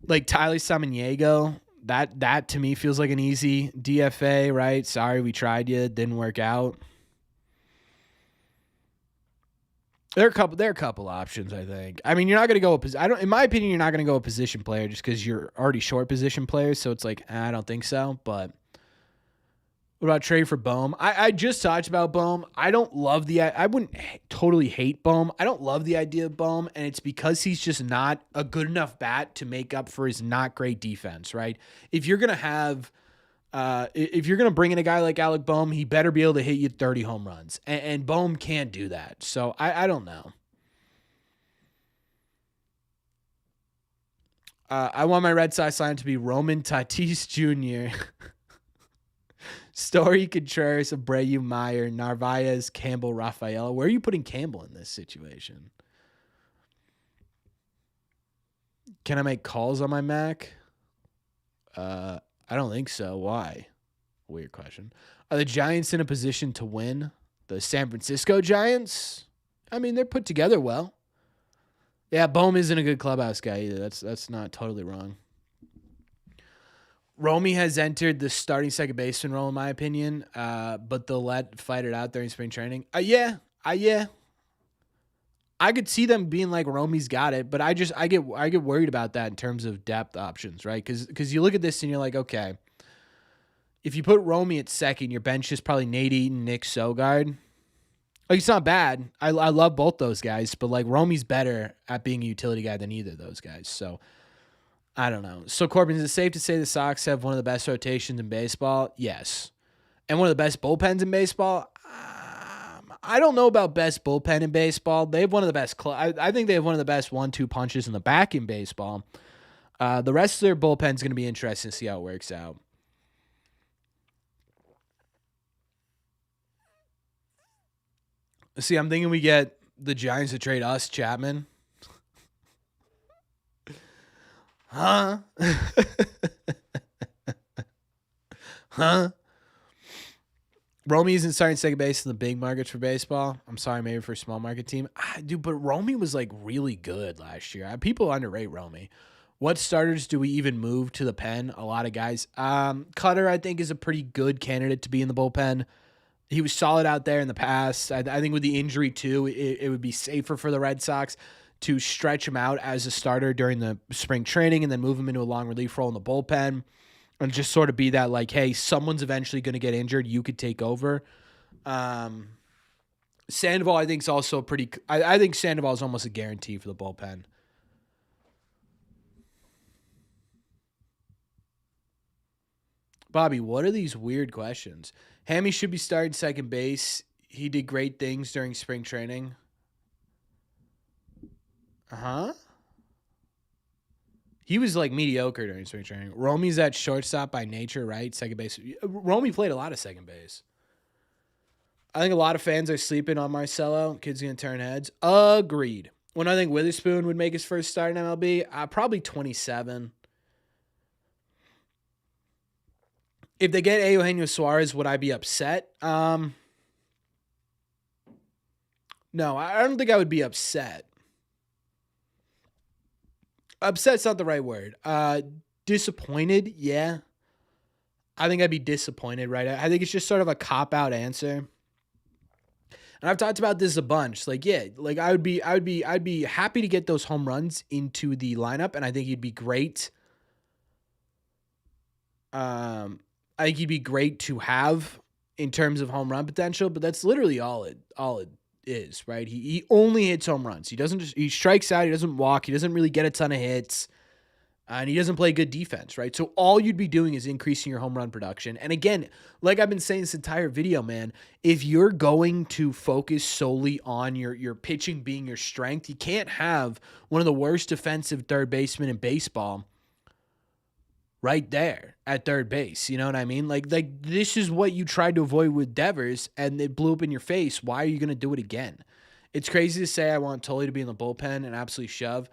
A: Like Tyler Samaniego, that to me feels like an easy DFA, right? Sorry, we tried you, didn't work out. There are a couple options, I think. I mean, you're not going to go in my opinion, you're not going to go a position player just because you're already short position players. So it's like, I don't think so. But what about trade for Bohm? I just talked about Bohm. I don't love I wouldn't totally hate Bohm. I don't love the idea of Bohm, and it's because he's just not a good enough bat to make up for his not great defense, right? If you're going to bring in a guy like Alec Bohm, he better be able to hit you 30 home runs. And Bohm can't do that. So I don't know. I want my Red Sox line to be Roman Tatis Jr., Story, Contreras, Abreu, Meyer, Narvaez, Campbell, Rafaela. Where are you putting Campbell in this situation? Can I make calls on my Mac? I don't think so. Why? Weird question. Are the Giants in a position to win? The San Francisco Giants? I mean, they're put together well. Yeah, Bohm isn't a good clubhouse guy either. That's not totally wrong. Romy has entered the starting second baseman role, in my opinion, but they'll fight it out during spring training. Yeah. I could see them being like Romy's got it, but I get worried about that in terms of depth options, right? Because you look at this and you're like, okay, if you put Romy at second, your bench is probably Nate Eaton, Nick Sogard. Like, it's not bad. I love both those guys, but like Romy's better at being a utility guy than either of those guys. So I don't know. So Corbin, is it safe to say the Sox have one of the best rotations in baseball? Yes. And one of the best bullpens in baseball? I don't know about best bullpen in baseball. They have one of the best. I think they have one of the best 1-2 punches in the back in baseball. The rest of their bullpen is going to be interesting to see how it works out. See, I'm thinking we get the Giants to trade us, Chapman. Huh? Huh? Romy isn't starting second base in the big markets for baseball. I'm sorry, maybe for a small market team. Dude, but Romy was like really good last year. People underrate Romy. What starters do we even move to the pen? A lot of guys. Cutter, I think, is a pretty good candidate to be in the bullpen. He was solid out there in the past. I think with the injury, too, it would be safer for the Red Sox to stretch him out as a starter during the spring training and then move him into a long relief role in the bullpen and just sort of be that, like, hey, someone's eventually going to get injured. You could take over. Sandoval, I think, is also pretty – I think Sandoval is almost a guarantee for the bullpen. Bobby, what are these weird questions? Hammy should be starting second base. He did great things during spring training. Uh-huh. He was like mediocre during spring training. Romy's at shortstop by nature, right? Second base. Romy played a lot of second base. I think a lot of fans are sleeping on Marcelo. Kid's going to turn heads. Agreed. When I think Witherspoon would make his first start in MLB, probably 27. If they get Eugenio Suarez, would I be upset? No, I don't think I would be upset. Upset's not the right word. Disappointed, yeah. I think I'd be disappointed, right? I think it's just sort of a cop-out answer. And I've talked about this a bunch. Like, yeah, like I'd be happy to get those home runs into the lineup, and I think he'd be great. I think he'd be great to have in terms of home run potential, but that's literally all it is, right? He only hits home runs. He strikes out, he doesn't walk, he doesn't really get a ton of hits. And he doesn't play good defense, right? So all you'd be doing is increasing your home run production. And again, like I've been saying this entire video, man, if you're going to focus solely on your pitching being your strength, you can't have one of the worst defensive third basemen in baseball right there at third base. You know what I mean? Like this is what you tried to avoid with Devers, and it blew up in your face. Why are you going to do it again? It's crazy to say I want Tully to be in the bullpen and absolutely shove.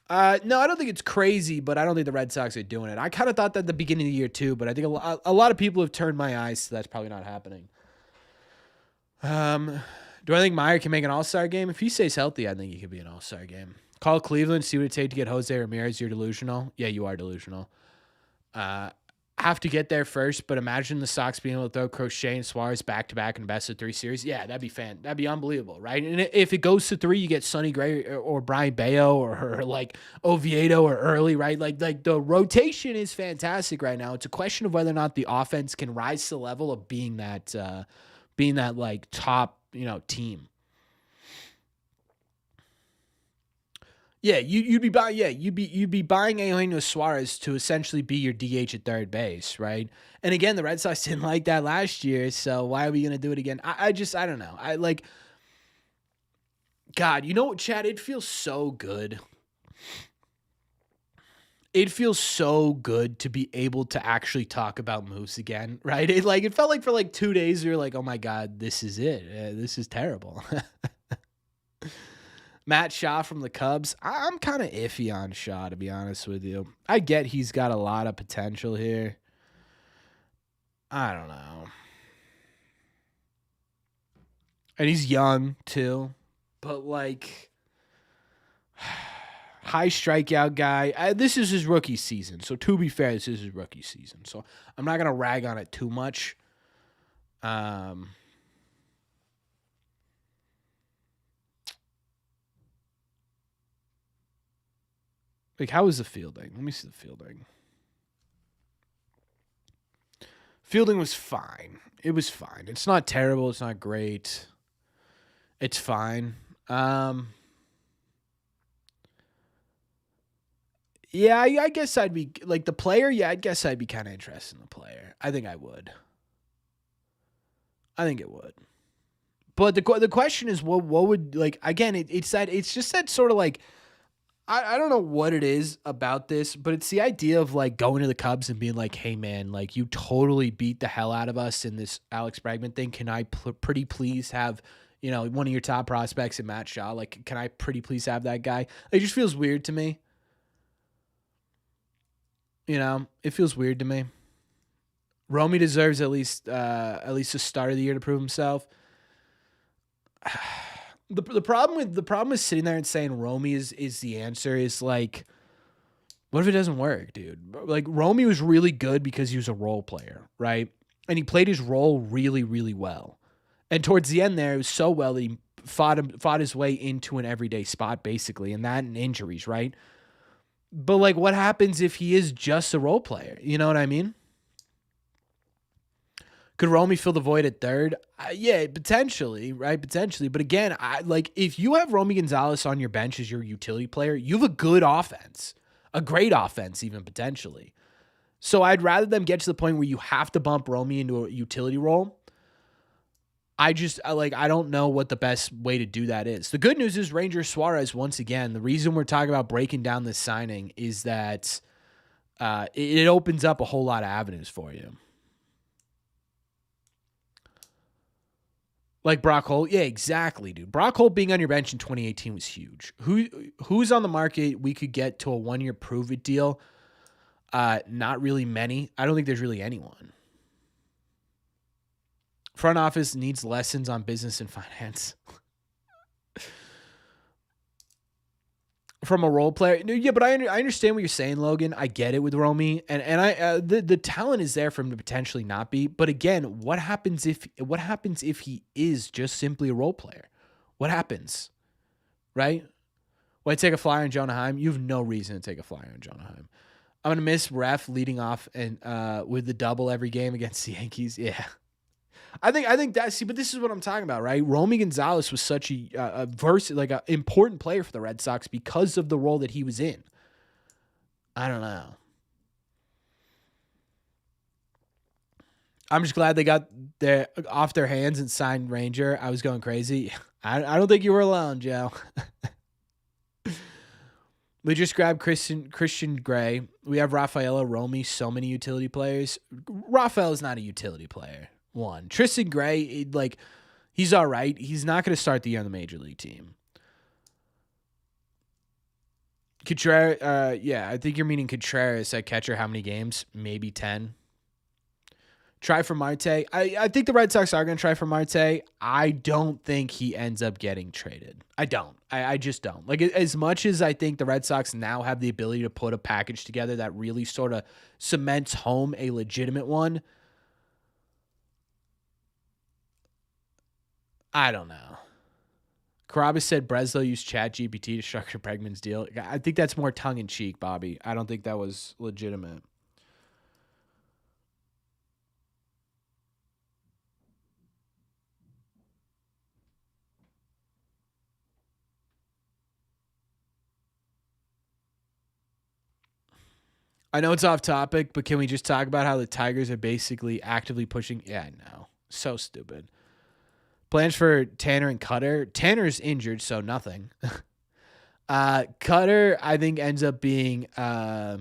A: No, I don't think it's crazy, but I don't think the Red Sox are doing it. I kind of thought that at the beginning of the year too, but I think a lot of people have turned my eyes, so that's probably not happening. Do I think Meyer can make an all-star game? If he stays healthy, I think he could be an all-star game. Call Cleveland, see what it takes to get Jose Ramirez. You're delusional. Yeah, you are delusional. Have to get there first, but imagine the Sox being able to throw Crochet and Suarez back-to-back in a best-of-3 series. Yeah, that'd be unbelievable, right? And if it goes to 3, you get Sonny Gray or Brian Bayo or like Oviedo or Early, right? Like the rotation is fantastic right now. It's a question of whether or not the offense can rise to the level of being that like top, team. Yeah, you'd be buying. Yeah, you'd be buying Eugenio Suarez to essentially be your DH at third base, right? And again, the Red Sox didn't like that last year, so why are we gonna do it again? I don't know. I like, God, you know what, Chad? It feels so good. It feels so good to be able to actually talk about moves again, right? It felt like for like 2 days we were like, oh my God, this is it. This is terrible. Matt Shaw from the Cubs. I'm kind of iffy on Shaw, to be honest with you. I get he's got a lot of potential here. I don't know. And he's young, too. But, like, high strikeout guy. This is his rookie season. So, to be fair, this is his rookie season. So, I'm not going to rag on it too much. Like, how was the fielding? Let me see the fielding. Fielding was fine. It was fine. It's not terrible. It's not great. It's fine. Yeah, I guess I'd be like the player. Yeah, I guess I'd be kind of interested in the player. I think I would. I think it would. But the question is, what would, like, again? It's just that sort of like, I don't know what it is about this, but it's the idea of like going to the Cubs and being like, hey man, like you totally beat the hell out of us in this Alex Bregman thing. Can I pretty please have, one of your top prospects in Matt Shaw? Like, can I pretty please have that guy? It just feels weird to me. It feels weird to me. Romy deserves at least the start of the year to prove himself. The problem with sitting there and saying Romy is the answer is like, what if it doesn't work, dude? Like Romy was really good because he was a role player, right? And he played his role really, really well. And towards the end there, it was so well that he fought his way into an everyday spot, basically, and that and injuries, right? But like, what happens if he is just a role player? You know what I mean? Could Romy fill the void at third? Yeah, potentially, right? Potentially. But again, if you have Romy Gonzalez on your bench as your utility player, you have a good offense, a great offense, even potentially. So I'd rather them get to the point where you have to bump Romy into a utility role. I don't know what the best way to do that is. The good news is Ranger Suarez, once again, the reason we're talking about breaking down this signing is that it opens up a whole lot of avenues for you. Like Brock Holt. Yeah, exactly, dude. Brock Holt being on your bench in 2018 was huge. Who's on the market we could get to a 1-year prove-it deal? Not really many. I don't think there's really anyone. Front office needs lessons on business and finance. from a role player. Yeah, but I understand what you're saying, Logan. I get it with Romy, and the talent is there for him to potentially not be. But again, what happens if he is just simply a role player? What happens, right? When I take a flyer on Jonah Heim, you have no reason to take a flyer on Jonah Heim. I'm gonna miss Ref leading off and with the double every game against the Yankees. Yeah. I think that, see, but this is what I'm talking about, right? Romy Gonzalez was such a important player for the Red Sox because of the role that he was in. I don't know. I'm just glad they got off their hands and signed Ranger. I was going crazy. I don't think you were alone, Joe. We just grabbed Christian Gray. We have Rafaela, Romy, so many utility players. Rafael is not a utility player. One. Tristan Gray, he's all right. He's not going to start the year on the major league team. Contreras, I think you're meaning Contreras at catcher. How many games? Maybe 10. Try for Marte. I think the Red Sox are going to try for Marte. I don't think he ends up getting traded. I don't. I just don't. As much as I think the Red Sox now have the ability to put a package together that really sort of cements home a legitimate one, I don't know. Carabas said Breslow used ChatGPT to structure Bregman's deal. I think that's more tongue-in-cheek, Bobby. I don't think that was legitimate. I know it's off topic, but can we just talk about how the Tigers are basically actively pushing? Yeah, I know. So stupid. Plans for Tanner and Cutter. Tanner's injured, so nothing. Cutter, I think, ends up being a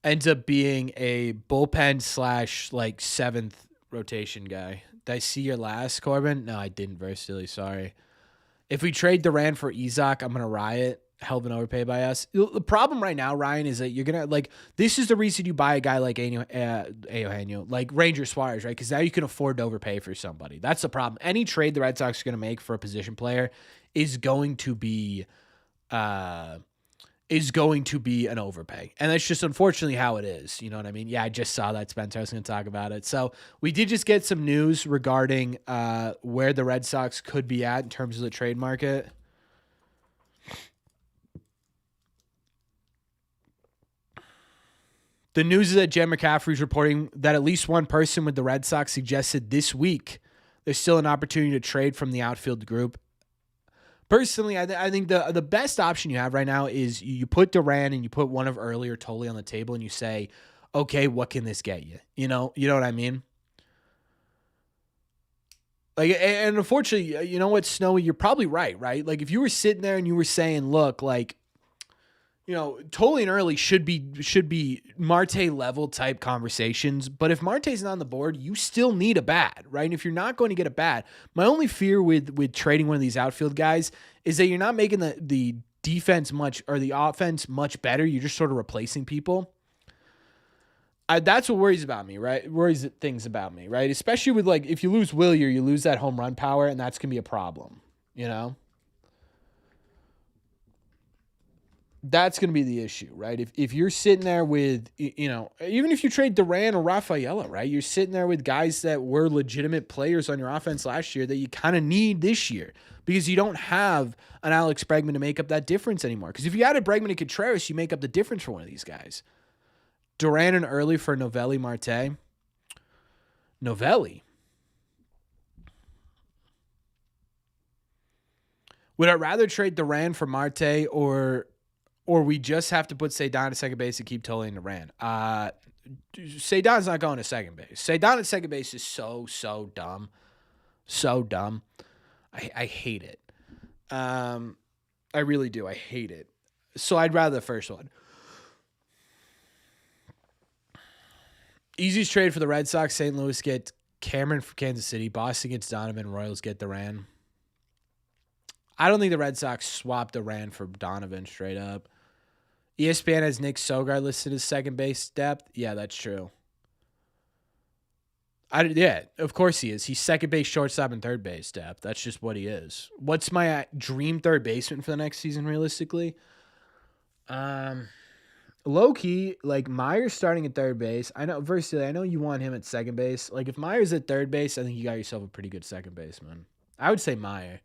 A: bullpen / seventh rotation guy. Did I see your last, Corbin? No, I didn't. Very silly. Sorry. If we trade Duran for Izak, I'm gonna riot. Hell of an overpay by us. The problem right now, Ryan, is that you're gonna this is the reason you buy a guy like Eugenio, like Ranger Suarez, right? Because now you can afford to overpay for somebody. That's the problem. Any trade the Red Sox are gonna make for a position player is going to be an overpay, and that's just unfortunately how it is. You know what I mean? Yeah, I just saw that, Spencer. I was gonna talk about it. So we did just get some news regarding where the Red Sox could be at in terms of the trade market. The news is that Jen McCaffrey's reporting that at least one person with the Red Sox suggested this week there's still an opportunity to trade from the outfield group. Personally, I think the best option you have right now is you put Duran and you put one of Early or Tolley on the table and you say, okay, what can this get you? You know what I mean? And unfortunately, you know what, Snowy, you're probably right? If you were sitting there and you were saying, look, Tolley and Early should be Marte level type conversations. But if Marte's not on the board, you still need a bat, right? And if you're not going to get a bat, my only fear with trading one of these outfield guys is that you're not making the defense much or the offense much better. You're just sort of replacing people. That's what worries things about me, right? Especially with if you lose Willier, you lose that home run power, and that's gonna be a problem, That's going to be the issue, right? If you're sitting there with, even if you trade Duran or Rafaela, right? You're sitting there with guys that were legitimate players on your offense last year that you kind of need this year because you don't have an Alex Bregman to make up that difference anymore. Because if you added Bregman and Contreras, you make up the difference for one of these guys. Duran and Early for Novelli, Marte. Novelli. Would I rather trade Duran for Marte or we just have to put Cedon at second base and keep Tolley and Duran? Cedon's not going to second base. Cedon at second base is so dumb. So dumb. I hate it. I really do. I hate it. So I'd rather the first one. Easiest trade for the Red Sox. St. Louis get Cameron for Kansas City. Boston gets Donovan. Royals get Duran. I don't think the Red Sox swapped Duran for Donovan straight up. ESPN has Nick Sogard listed as second base depth. Yeah, that's true. Yeah, of course he is. He's second base, shortstop, and third base depth. That's just what he is. What's my dream third baseman for the next season, realistically? Um, Low key, like Myers starting at third base. I know, versatily, I know you want him at second base. Like if Myers at third base, I think you got yourself a pretty good second baseman. I would say Meyer.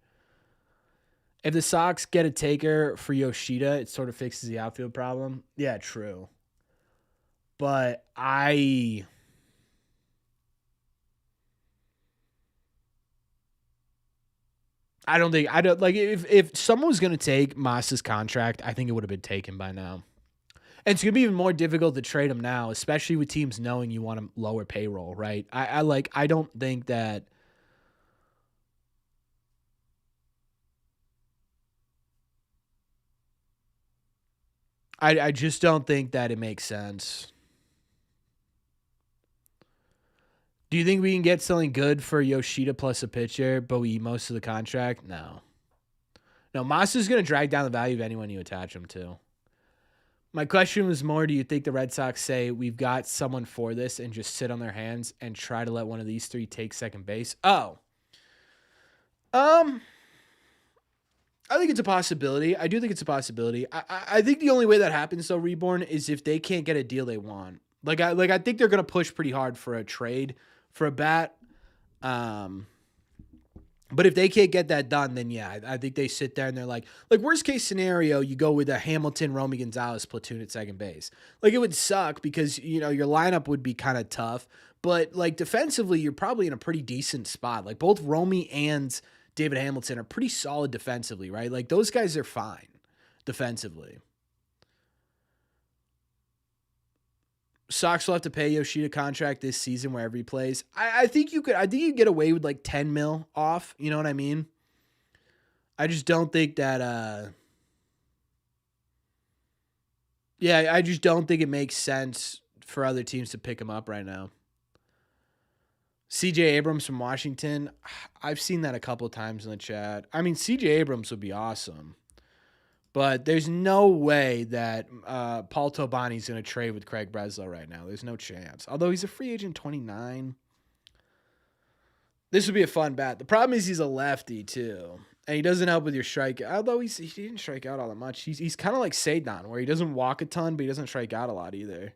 A: If the Sox get a taker for Yoshida, it sort of fixes the outfield problem. Yeah, true. But I don't like if someone was gonna take Moss's contract, I think it would have been taken by now. And it's gonna be even more difficult to trade him now, especially with teams knowing you want to lower payroll, right? I don't think that I just don't think that it makes sense. Do you think we can get something good for Yoshida plus a pitcher, but we eat most of the contract? No. No, Moss is going to drag down the value of anyone you attach him to. My question was more, do you think the Red Sox say we've got someone for this and just sit on their hands and try to let one of these three take second base? Oh. Um, I think it's a possibility. I do think it's a possibility. I think the only way that happens though, Reborn, is if they can't get a deal they want. I think they're gonna push pretty hard for a trade for a bat. Um, but if they can't get that done, then yeah, I think they sit there and they're like worst case scenario, you go with a Hamilton, Romy Gonzalez platoon at second base. Like it would suck because your lineup would be kind of tough, but like defensively, you're probably in a pretty decent spot. Like both Romy and David Hamilton are pretty solid defensively, right? Like those guys are fine defensively. Sox will have to pay Yoshida contract this season wherever he plays. I think you could. I think you get away with like 10 mil off. You know what I mean? I just don't think that. Yeah, I just don't think it makes sense for other teams to pick him up right now. CJ Abrams from Washington. I've seen that a couple of times in the chat. I mean, CJ Abrams would be awesome. But there's no way that Paul Tobani's going to trade with Craig Breslow right now. There's no chance. Although he's a free agent 29. This would be a fun bat. The problem is he's a lefty, too. And he doesn't help with your strike. Although he didn't strike out all that much. He's kind of like Sadon, where he doesn't walk a ton, but he doesn't strike out a lot either.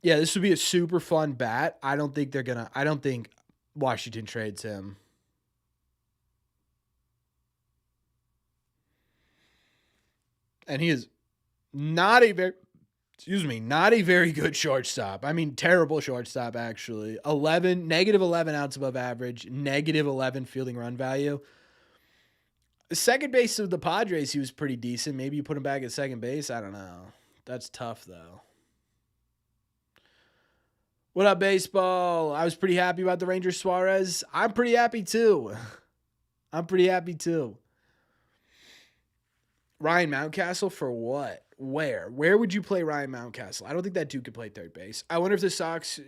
A: Yeah, this would be a super fun bat. I don't think Washington trades him. And he is not a very good shortstop. I mean, terrible shortstop, actually. Negative 11 outs above average, negative 11 fielding run value. Second base of the Padres, he was pretty decent. Maybe you put him back at second base. I don't know. That's tough, though. What up, baseball? I was pretty happy about the Rangers Suarez. I'm pretty happy, too. Ryan Mountcastle for what? Where would you play Ryan Mountcastle? I don't think that dude could play third base. I wonder if the Sox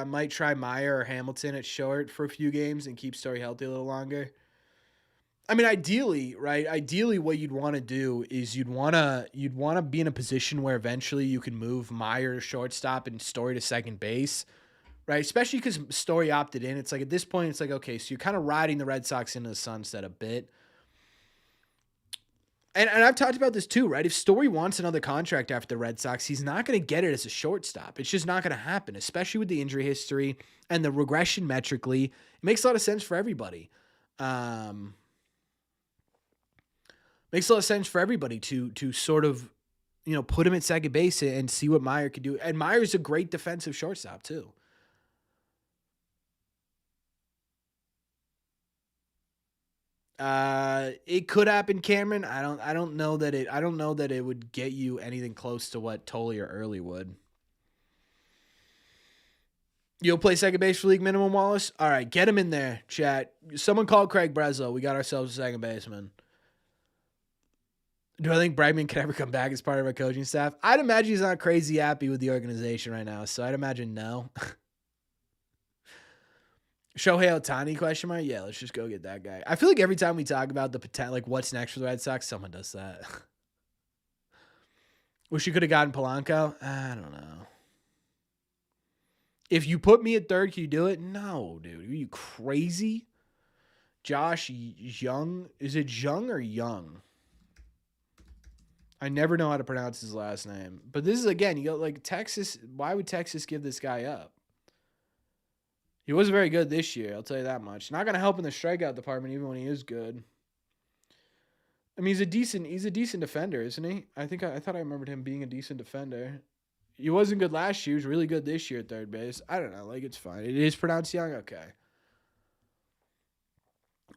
A: might try Meyer or Hamilton at short for a few games and keep Story healthy a little longer. I mean, ideally, right? Ideally, what you'd want to do is you'd want to be in a position where eventually you can move Meyer to shortstop and Story to second base, right? Especially because Story opted in. It's like at this point, it's like okay, so you're kind of riding the Red Sox into the sunset a bit. And I've talked about this too, right? If Story wants another contract after the Red Sox, he's not going to get it as a shortstop. It's just not going to happen, especially with the injury history and the regression metrically. It makes a lot of sense for everybody. Makes a lot of sense for everybody to sort of, put him at second base and see what Meyer could do. And Meyer's a great defensive shortstop too. It could happen, Cameron. I don't know that it would get you anything close to what Tolley or Early would. You'll play second base for league minimum, Wallace? All right, get him in there, chat. Someone called Craig Breslow. We got ourselves a second baseman. Do I think Bregman could ever come back as part of our coaching staff? I'd imagine he's not crazy happy with the organization right now, so I'd imagine no. Shohei Ohtani question mark? Yeah, let's just go get that guy. I feel like every time we talk about the potential, like what's next for the Red Sox, someone does that. Wish you could have gotten Polanco. I don't know. If you put me at third, can you do it? No, dude. Are you crazy? Josh Young. Is it Jung or Young? I never know how to pronounce his last name. But this is, again, you got like Texas. Why would Texas give this guy up? He wasn't very good this year, I'll tell you that much. Not going to help in the strikeout department even when he is good. I mean, he's a decent defender, isn't he? I thought I remembered him being a decent defender. He wasn't good last year. He was really good this year at third base. I don't know. Like, it's fine. It is pronounced Young? Okay.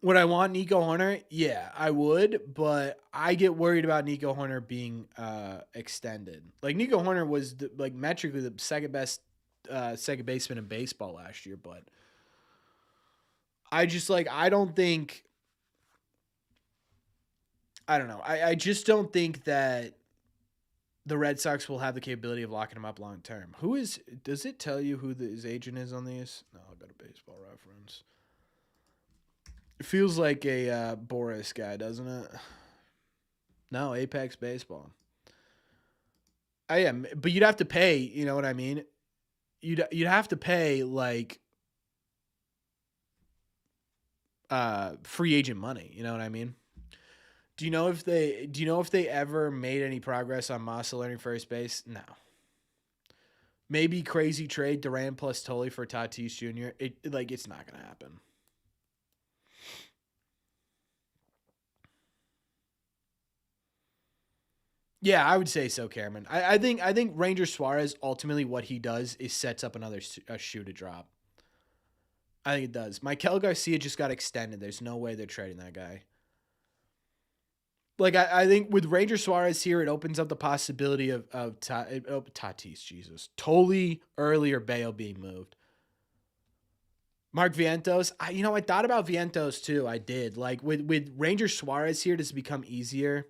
A: Would I want Nico Horner? Yeah, I would, but I get worried about Nico Horner being extended. Like, Nico Horner was metrically the second best second baseman in baseball last year, but I just I don't know. I just don't think that the Red Sox will have the capability of locking him up long term. Does it tell you who his agent is on these? No, I'll go to Baseball Reference. It feels like a Boris guy, doesn't it? No, Apex Baseball. I am, but you'd have to pay. You know what I mean? You'd have to pay free agent money. You know what I mean? Do you know if they ever made any progress on Massa learning first base? No. Maybe crazy trade Duran plus Tully for Tatis Jr. It's not gonna happen. Yeah, I would say so, Cameron. I think Ranger Suarez, ultimately what he does is sets up another shoe to drop. I think it does. Michael Garcia just got extended. There's no way they're trading that guy. I think with Ranger Suarez here, it opens up the possibility of Tatis, Jesus. Totally early or Bale being moved. Mark Vientos. I thought about Vientos too. I did. With Ranger Suarez here, does it become easier?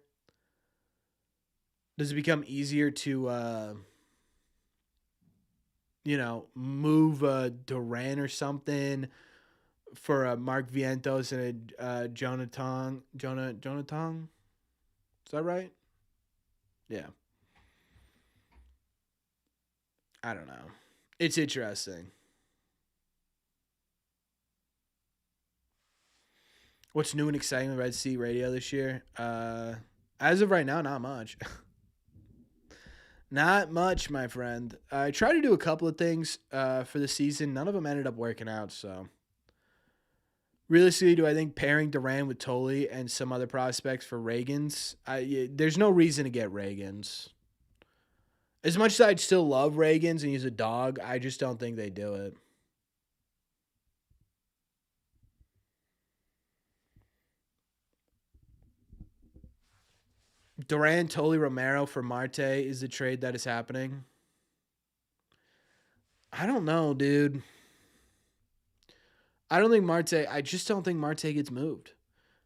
A: Does it become easier to, move Duran or something for a Mark Vientos and a Jonathan? Is that right? Yeah. I don't know. It's interesting. What's new and exciting on Red Sea Radio this year? As of right now, not much. Not much, my friend. I tried to do a couple of things for the season. None of them ended up working out, so. Realistically, do I think pairing Duran with Tolley and some other prospects for Reagans? There's no reason to get Reagans. As much as I'd still love Reagans and he's a dog, I just don't think they do it. Duran, Tolley, Romero for Marte is the trade that is happening. I don't know, dude. I just don't think Marte gets moved.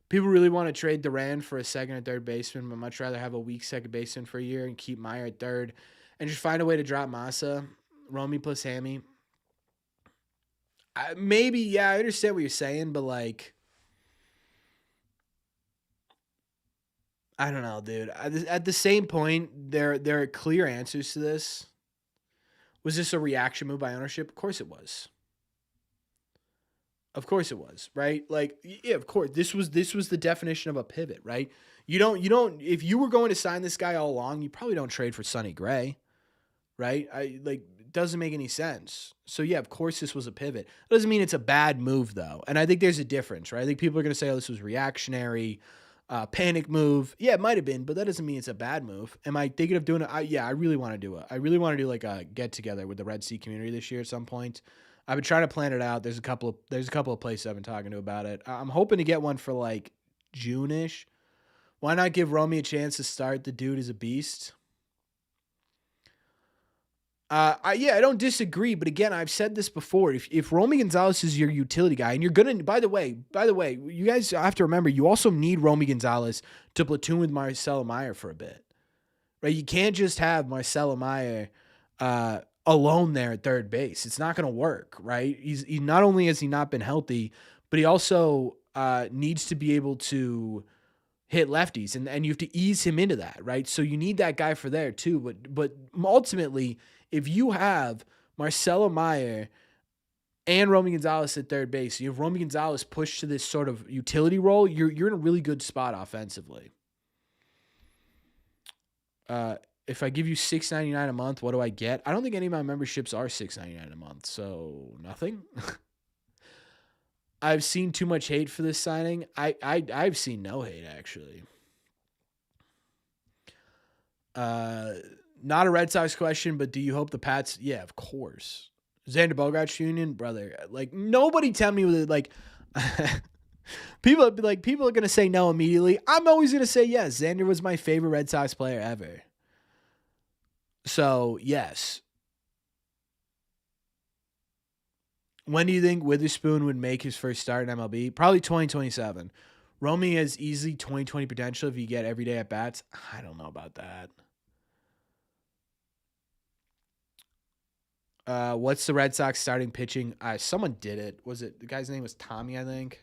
A: People really want to trade Duran for a second or third baseman, but much rather have a weak second baseman for a year and keep Meyer at third and just find a way to drop Massa, Romy plus Hammy. Maybe, yeah, I understand what you're saying, but I don't know, dude. At the same point, there are clear answers to this. Was this a reaction move by ownership? Of course it was. Of course it was, right? Yeah, of course. This was the definition of a pivot, right? You don't if you were going to sign this guy all along, you probably don't trade for Sonny Gray, right? It doesn't make any sense. So yeah, of course this was a pivot. It doesn't mean it's a bad move though. And I think there's a difference, right? I think people are going to say, oh, this was reactionary, panic move. Yeah, it might have been, but that doesn't mean it's a bad move. Am I thinking of doing it? I really want to do it. I really want to do a get together with the Red Sea community this year at some point. I've been trying to plan it out. There's a couple of places I've been talking to about it. I'm hoping to get one for June-ish. Why not give Romy a chance to start? The dude is a beast. I don't disagree, but again, I've said this before. If Romy Gonzalez is your utility guy, and you're gonna, by the way, you guys have to remember, you also need Romy Gonzalez to platoon with Marcelo Meyer for a bit, right? You can't just have Marcelo Meyer alone there at third base. It's not gonna work, right? He not only has he not been healthy, but he also needs to be able to hit lefties, and you have to ease him into that, right? So you need that guy for there too. But ultimately, if you have Marcelo Meyer, and Romy Gonzalez at third base. You have Romy Gonzalez pushed to this sort of utility role. You're in a really good spot offensively. If I give you $6.99 a month, what do I get? I don't think any of my memberships are $6.99 a month, so nothing. I've seen too much hate for this signing. I've seen no hate actually. Not a Red Sox question, but do you hope the Pats? Yeah, of course. Xander Bogaerts Union, brother. Like nobody tell me with like people are gonna say no immediately. I'm always gonna say yes. Xander was my favorite Red Sox player ever. So yes. When do you think Witherspoon would make his first start in MLB? Probably 2027. Romy has easily 2020 potential if you get every day at bats. I don't know about that. What's the Red Sox starting pitching? Someone did it. Was it the guy's name was Tommy, I think?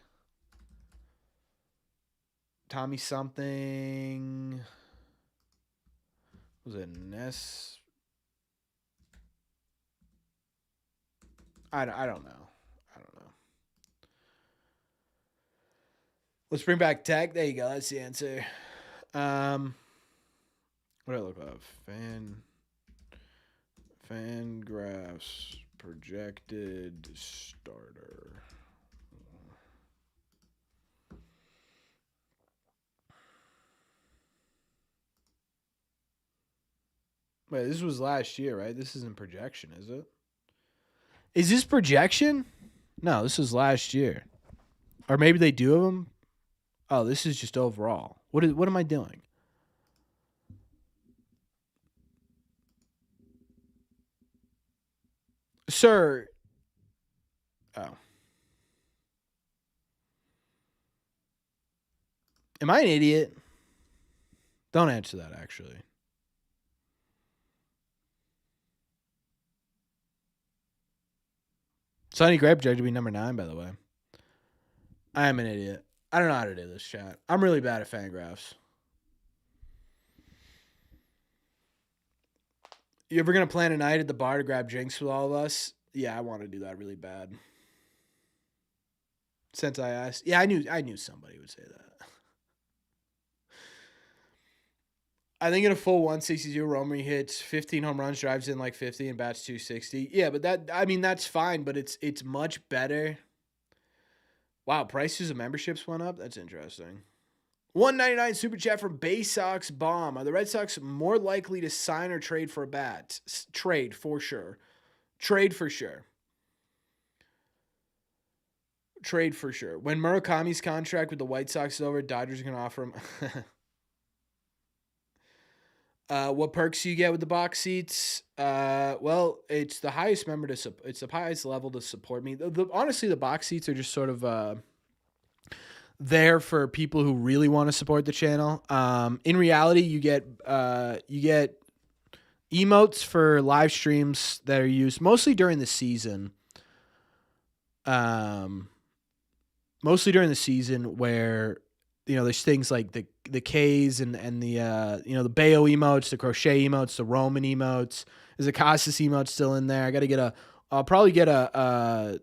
A: Tommy something. Was it Ness? I don't know. I don't know. Let's bring back tech. There you go. That's the answer. What do I look up? Fangraphs projected starter. Wait, this was last year, right? This isn't projection, is it? Is this projection? No, this was last year. Or maybe they do them. Oh, this is just overall. What am I doing? Sir. Oh. Am I an idiot? Don't answer that, actually. Sonny Gray projected to be number 9, by the way. I am an idiot. I don't know how to do this, chat. I'm really bad at Fangraphs. You ever gonna plan a night at the bar to grab drinks with all of us? Yeah, I want to do that really bad. Since I asked, yeah, I knew somebody would say that. I think in a full 162, Romy hits 15 home runs, drives in like 50, and bats 260. Yeah, but that's fine, but it's much better. Wow, prices of memberships went up. That's interesting. 199 super chat from Bay Sox Bomb. Are the Red Sox more likely to sign or trade for a bat? Trade for sure. Trade for sure. Trade for sure. When Murakami's contract with the White Sox is over, Dodgers are going to offer him. What perks do you get with the box seats? Well, it's the highest it's the highest level to support me. Honestly, the box seats are just sort of there for people who really want to support the channel. In reality, you get emotes for live streams that are used mostly during the season. Mostly during the season where there's things like the K's and the the Bayo emotes, the Crochet emotes, the Roman emotes. There's a Casas emote still in there. I'll probably get a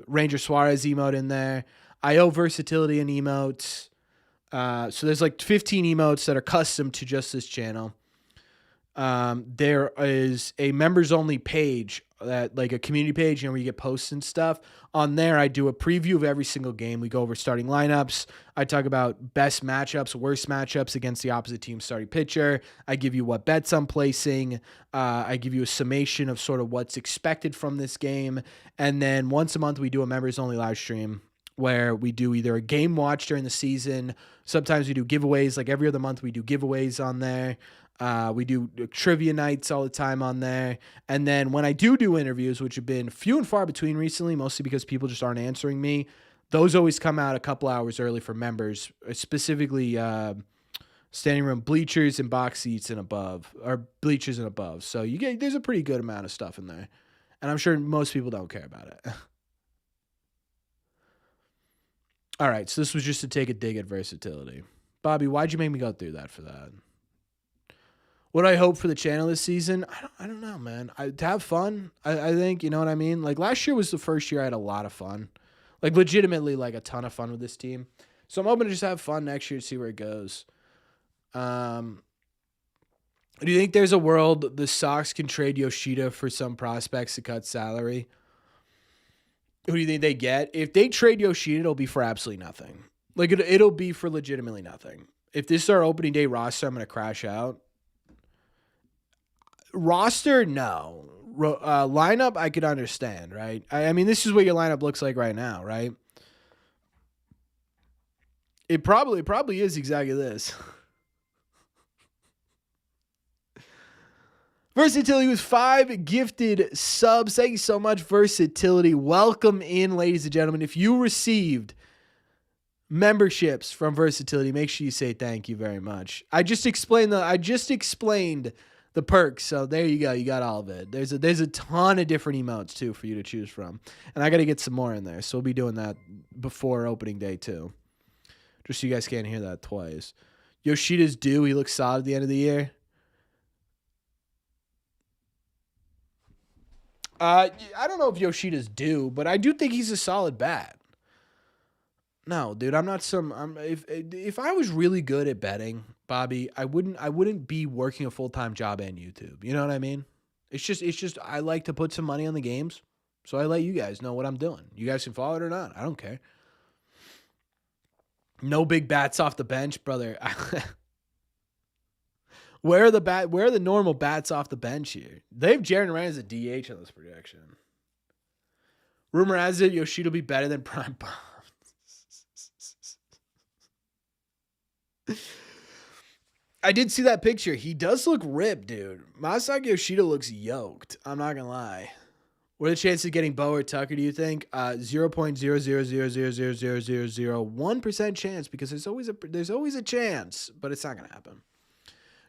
A: Ranger Suarez emote in there. IO versatility and emotes. So there's like 15 emotes that are custom to just this channel. There is a members only page that like a community page, where you get posts and stuff. On there, I do a preview of every single game. We go over starting lineups. I talk about best matchups, worst matchups against the opposite team's starting pitcher. I give you what bets I'm placing. I give you a summation of sort of what's expected from this game. And then once a month, we do a members only live stream where we do either a game watch during the season. Sometimes we do giveaways. Like every other month, we do giveaways on there. We do trivia nights all the time on there. And then when I do interviews, which have been few and far between recently, mostly because people just aren't answering me, those always come out a couple hours early for members, specifically standing room bleachers and box seats and above, or bleachers and above. So there's a pretty good amount of stuff in there. And I'm sure most people don't care about it. All right, so this was just to take a dig at versatility. Bobby, why'd you make me go through that for that? What I hope for the channel this season, I don't know, man. To have fun, I think, you know what I mean? Like last year was the first year I had a lot of fun. Like legitimately like a ton of fun with this team. So I'm hoping to just have fun next year to see where it goes. Do you think there's a world the Sox can trade Yoshida for some prospects to cut salary? Who do you think they get? If they trade Yoshida, it'll be for absolutely nothing. Like it'll be for legitimately nothing. If this is our opening day roster, I'm going to crash out. Roster, no. Lineup, I could understand, right? I mean, this is what your lineup looks like right now, right? It probably is exactly this. Versatility was 5 gifted subs. Thank you so much, Versatility. Welcome in, ladies and gentlemen. If you received memberships from Versatility, make sure you say thank you very much. I just explained the perks, so there you go. You got all of it. There's a ton of different emotes too for you to choose from, and I got to get some more in there. So we'll be doing that before opening day too, just so you guys can't hear that twice. Yoshida's due. He looks solid at the end of the year. I don't know if Yoshida's due, but I do think he's a solid bat. No, dude, I'm not some. If I was really good at betting, Bobby, I wouldn't be working a full-time job and YouTube. You know what I mean? It's just I like to put some money on the games, so I let you guys know what I'm doing. You guys can follow it or not. I don't care. No big bats off the bench, brother. Where are the normal bats off the bench here? They have Jaron Ryan as a DH on this projection. Rumor has it Yoshida will be better than Prime Bomb. I did see that picture. He does look ripped, dude. Masaki Yoshida looks yoked. I'm not gonna lie. What are the chances of getting Bo or Tucker, do you think? 0.000000001% chance, because there's always a chance, but it's not gonna happen.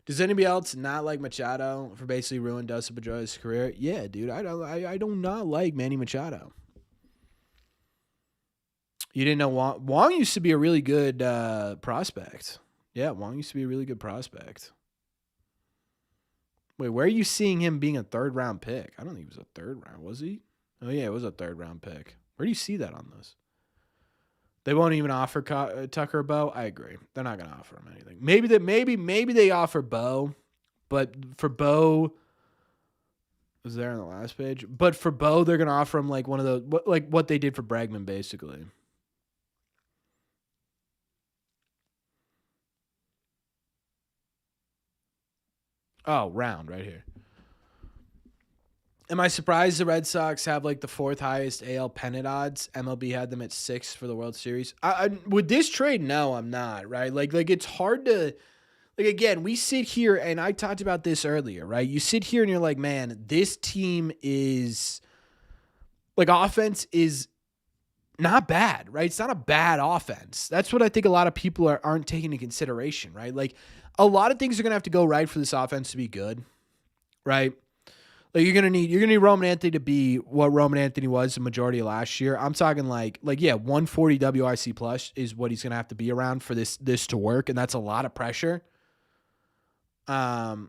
A: Does anybody else not like Machado for basically ruined Dustin Pedroia's career? Yeah, dude. I do not like Manny Machado. You didn't know Wong used to be a really good prospect. Yeah, Wong used to be a really good prospect. Wait, where are you seeing him being a third-round pick? I don't think he was a third round, was he? Oh, yeah, it was a third-round pick. Where do you see that on this? They won't even offer Tucker Bo. I agree. They're not going to offer him anything. Maybe they offer Bo, but for Bo, was there on the last page? But for Bo, they're going to offer him like one of the what they did for Bregman, basically. Oh, round right here. Am I surprised the Red Sox have like the 4th highest AL pennant odds? MLB had them at 6 for the World Series. With this trade, no, I'm not, right? Like it's hard to, like, again, we sit here, and I talked about this earlier, right? You sit here and you're like, man, this team is, like, offense is not bad, right? It's not a bad offense. That's what I think a lot of people aren't taking into consideration, right? Like, a lot of things are going to have to go right for this offense to be good, right? Like you're gonna need Roman Anthony to be what Roman Anthony was the majority of last year. I'm talking like 140 WRC plus is what he's gonna have to be around for this to work, and that's a lot of pressure. But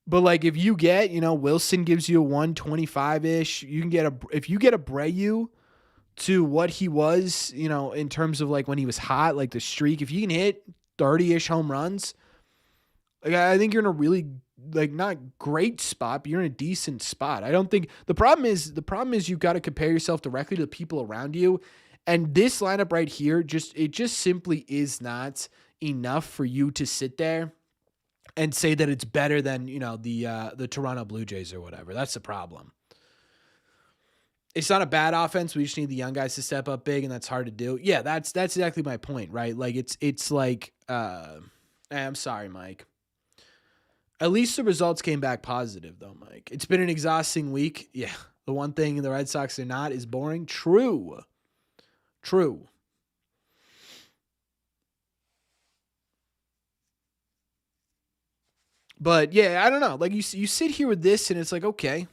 A: like if you get, Wilson gives you a 125-ish, you can get if you get a Abreu to what he was, in terms of like when he was hot, like the streak, if you can hit 30-ish home runs, like I think you're in a really, like, not great spot, but you're in a decent spot. I don't think the problem is you've got to compare yourself directly to the people around you. And this lineup right here, it just simply is not enough for you to sit there and say that it's better than, the Toronto Blue Jays or whatever. That's the problem. It's not a bad offense. We just need the young guys to step up big, and that's hard to do. Yeah, that's exactly my point, right? Like it's like I'm sorry, Mike. At least the results came back positive, though, Mike. It's been an exhausting week. Yeah, the one thing the Red Sox are not is boring. True. But, yeah, I don't know. Like, you sit here with this, and it's like, okay.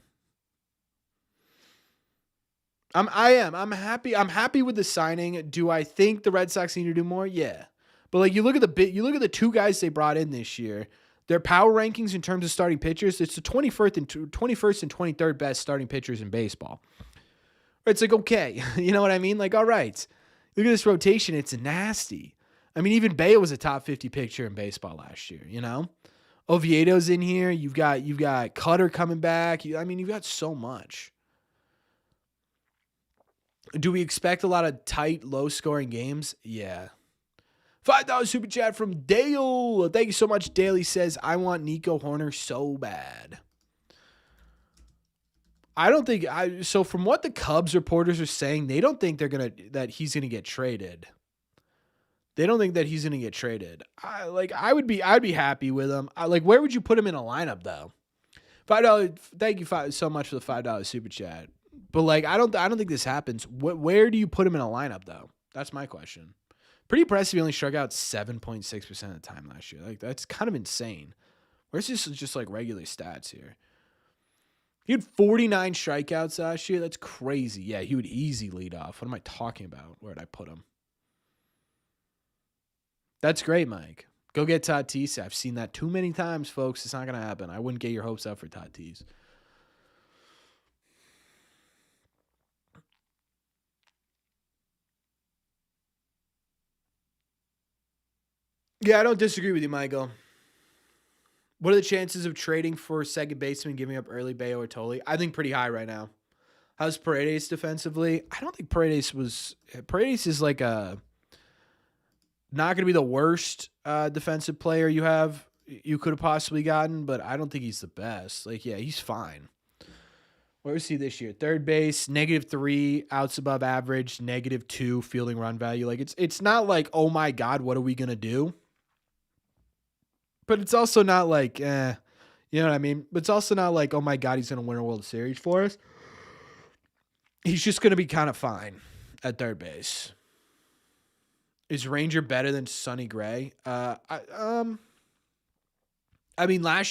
A: I'm happy. I'm happy with the signing. Do I think the Red Sox need to do more? Yeah. But, like, you look at the 2 guys they brought in this year. Their power rankings in terms of starting pitchers, it's the 21st and 23rd best starting pitchers in baseball. It's like, okay, you know what I mean? Like, all right, look at this rotation. It's nasty. I mean, even Bayo was a top 50 pitcher in baseball last year, you know? Oviedo's in here. You've got Cutter coming back. You've got so much. Do we expect a lot of tight, low-scoring games? Yeah. $5 super chat from Dale. Thank you so much. Dale, he says, I want Nico Horner so bad. I don't think so from what the Cubs reporters are saying, they don't think that he's gonna get traded. They don't think that he's gonna get traded. I'd be happy with him. Where would you put him in a lineup though? $5. Thank you so much for the $5 super chat. But I don't think this happens. Where do you put him in a lineup though? That's my question. Pretty impressive. He only struck out 7.6% of the time last year. That's kind of insane. Where's this just regular stats here? He had 49 strikeouts last year. That's crazy. Yeah, he would easy lead off. What am I talking about? Where'd I put him? That's great, Mike. Go get Tatis. I've seen that too many times, folks. It's not going to happen. I wouldn't get your hopes up for Tatis. Yeah, I don't disagree with you, Michael. What are the chances of trading for second baseman, giving up early Bayo or Tolley? I think pretty high right now. How's Paredes defensively? I don't think Paredes is not going to be the worst defensive player you could have possibly gotten, but I don't think he's the best. He's fine. Where is he this year? Third base, -3, outs above average, -2 fielding run value. It's not like, oh my God, what are we going to do? But it's also not you know what I mean? But it's also not like, oh my God, he's going to win a World Series for us. He's just going to be kind of fine at third base. Is Ranger better than Sonny Gray? Last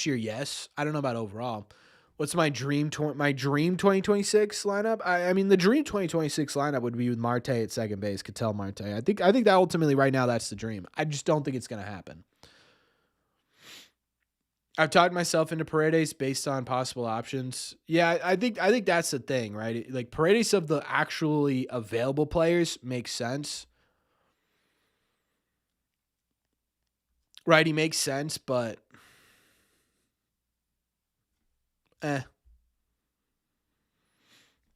A: year, yes. I don't know about overall. What's my dream 2026 lineup? The dream 2026 lineup would be with Marte at second base, Ketel Marte. I think that ultimately right now that's the dream. I just don't think it's going to happen. I've talked myself into Paredes based on possible options. Yeah, I think that's the thing, right? Paredes of the actually available players makes sense. Right, he makes sense, but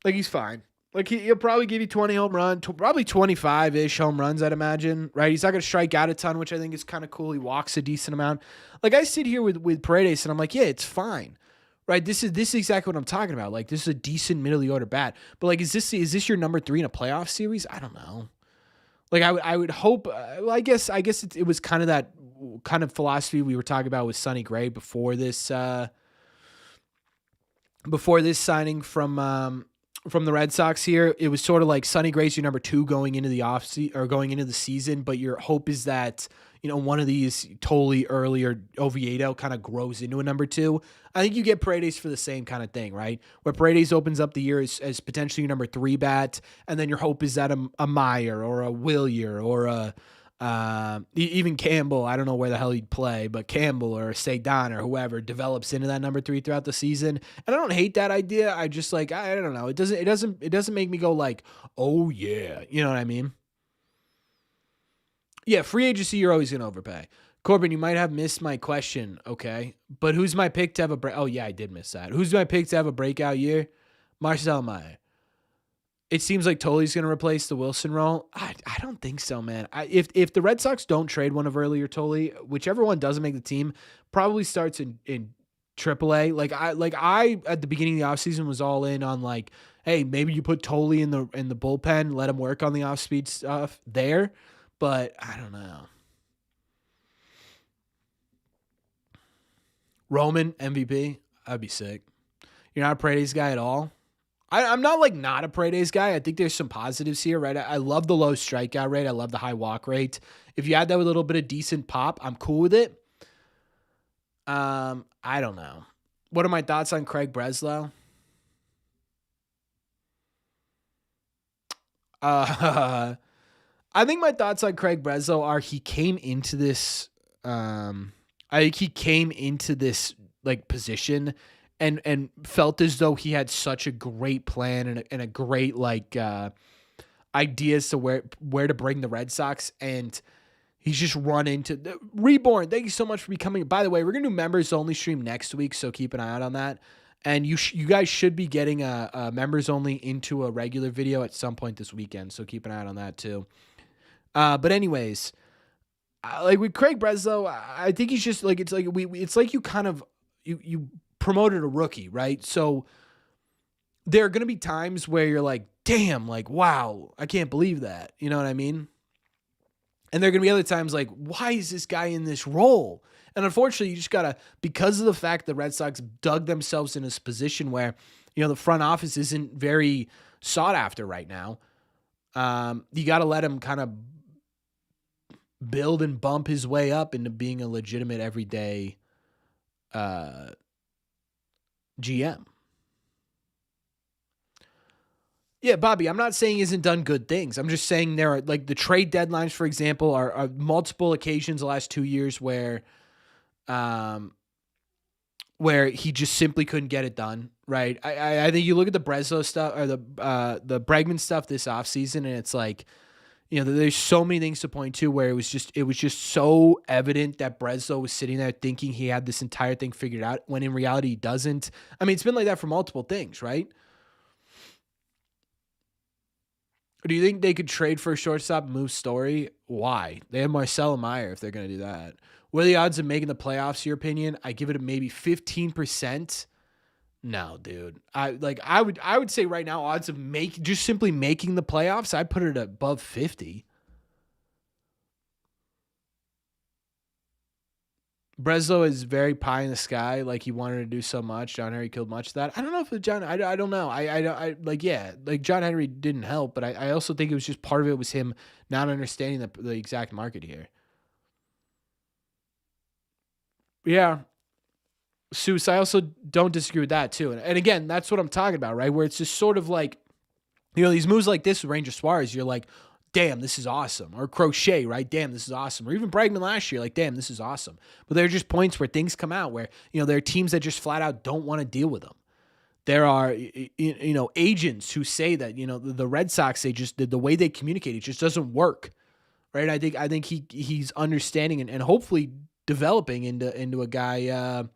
A: he's fine. He'll probably give you 20 home runs, probably 25-ish home runs, I'd imagine, right? He's not going to strike out a ton, which I think is kind of cool. He walks a decent amount. I sit here with Paredes, and I'm like, yeah, it's fine, right? This is exactly what I'm talking about. This is a decent middle of the order bat. But, is this your number 3 in a playoff series? I don't know. I would hope, I guess it was kind of that kind of philosophy we were talking about with Sonny Gray before this signing from the Red Sox here. It was sort of like Sonny Gray's your number 2 going into the season, but your hope is that, one of these Tolley early or Oviedo kind of grows into a number 2. I think you get Paredes for the same kind of thing, right? Where Paredes opens up the year as potentially your number 3 bat, and then your hope is that a Meyer or a Willier or even Campbell, I don't know where the hell he'd play, but Campbell or Sagan or whoever develops into that number 3 throughout the season. And I don't hate that idea. I just I don't know. It doesn't make me go oh yeah. You know what I mean? Yeah, free agency, you're always going to overpay. Corbin, you might have missed my question, okay? But who's my pick to have a oh yeah, I did miss that. Who's my pick to have a breakout year? Marcel Meyer. It seems like Tolley's going to replace the Wilson role. I don't think so, man. If the Red Sox don't trade one of Early or Tolley, whichever one doesn't make the team, probably starts in AAA. I at the beginning of the offseason was all in on hey, maybe you put Tolley in the bullpen, let him work on the off-speed stuff there. But I don't know. Roman MVP, I'd be sick. You're not a Paredes guy at all. I'm not not a Paredes guy. I think there's some positives here, right? I love the low strikeout rate. I love the high walk rate. If you add that with a little bit of decent pop, I'm cool with it. I don't know. What are my thoughts on Craig Breslow? I think my thoughts on Craig Breslow are he came into this I think he came into this like position and felt as though he had such a great plan and a great like ideas to where to bring the Red Sox, and he's just run into the Reborn. Thank you so much for becoming. By the way, we're gonna do members only stream next week, so keep an eye out on that. And you guys should be getting a members only into a regular video at some point this weekend, so keep an eye out on that too. But anyways, like with Craig Breslow, I think he's just like it's like you kind of you promoted a rookie, right? So there are gonna be times where you're like, damn, like wow, I can't believe that. You know what I mean? And there are going to be other times like, why is this guy in this role? And unfortunately, you just got to, because of the fact the Red Sox dug themselves in this position where, the front office isn't very sought after right now. You got to let him kind of build and bump his way up into being a legitimate everyday GM. Yeah, Bobby, I'm not saying he hasn't done good things. I'm just saying there are, like, the trade deadlines, for example, are multiple occasions the last 2 years where he just simply couldn't get it done, right? I think you look at the Breslow stuff or the Bregman stuff this offseason, and it's like, there's so many things to point to where it was just so evident that Breslow was sitting there thinking he had this entire thing figured out when in reality he doesn't. I mean, it's been like that for multiple things, right? Do you think they could trade for a shortstop and move Story? Why? They have Marcelo Meyer if they're going to do that. What are the odds of making the playoffs, your opinion? I give it maybe 15%. No, dude. I would say right now odds of just simply making the playoffs, I put it above 50. Breslow is very pie in the sky, like he wanted to do so much. John Henry killed much of that. I don't know if John. I don't know. I like John Henry didn't help, but I also think it was just part of it was him not understanding the exact market here. Yeah, Seuss. I also don't disagree with that too. And again, that's what I'm talking about, right? Where it's just sort of like, these moves like this with Ranger Suarez, you're like, damn, this is awesome. Or Crochet, right? Damn, this is awesome. Or even Bregman last year, like, damn, this is awesome. But there are just points where things come out where, there are teams that just flat out don't want to deal with them. There are, agents who say that, the Red Sox, the way they communicate, it just doesn't work, right? I think he's understanding and hopefully developing into a guy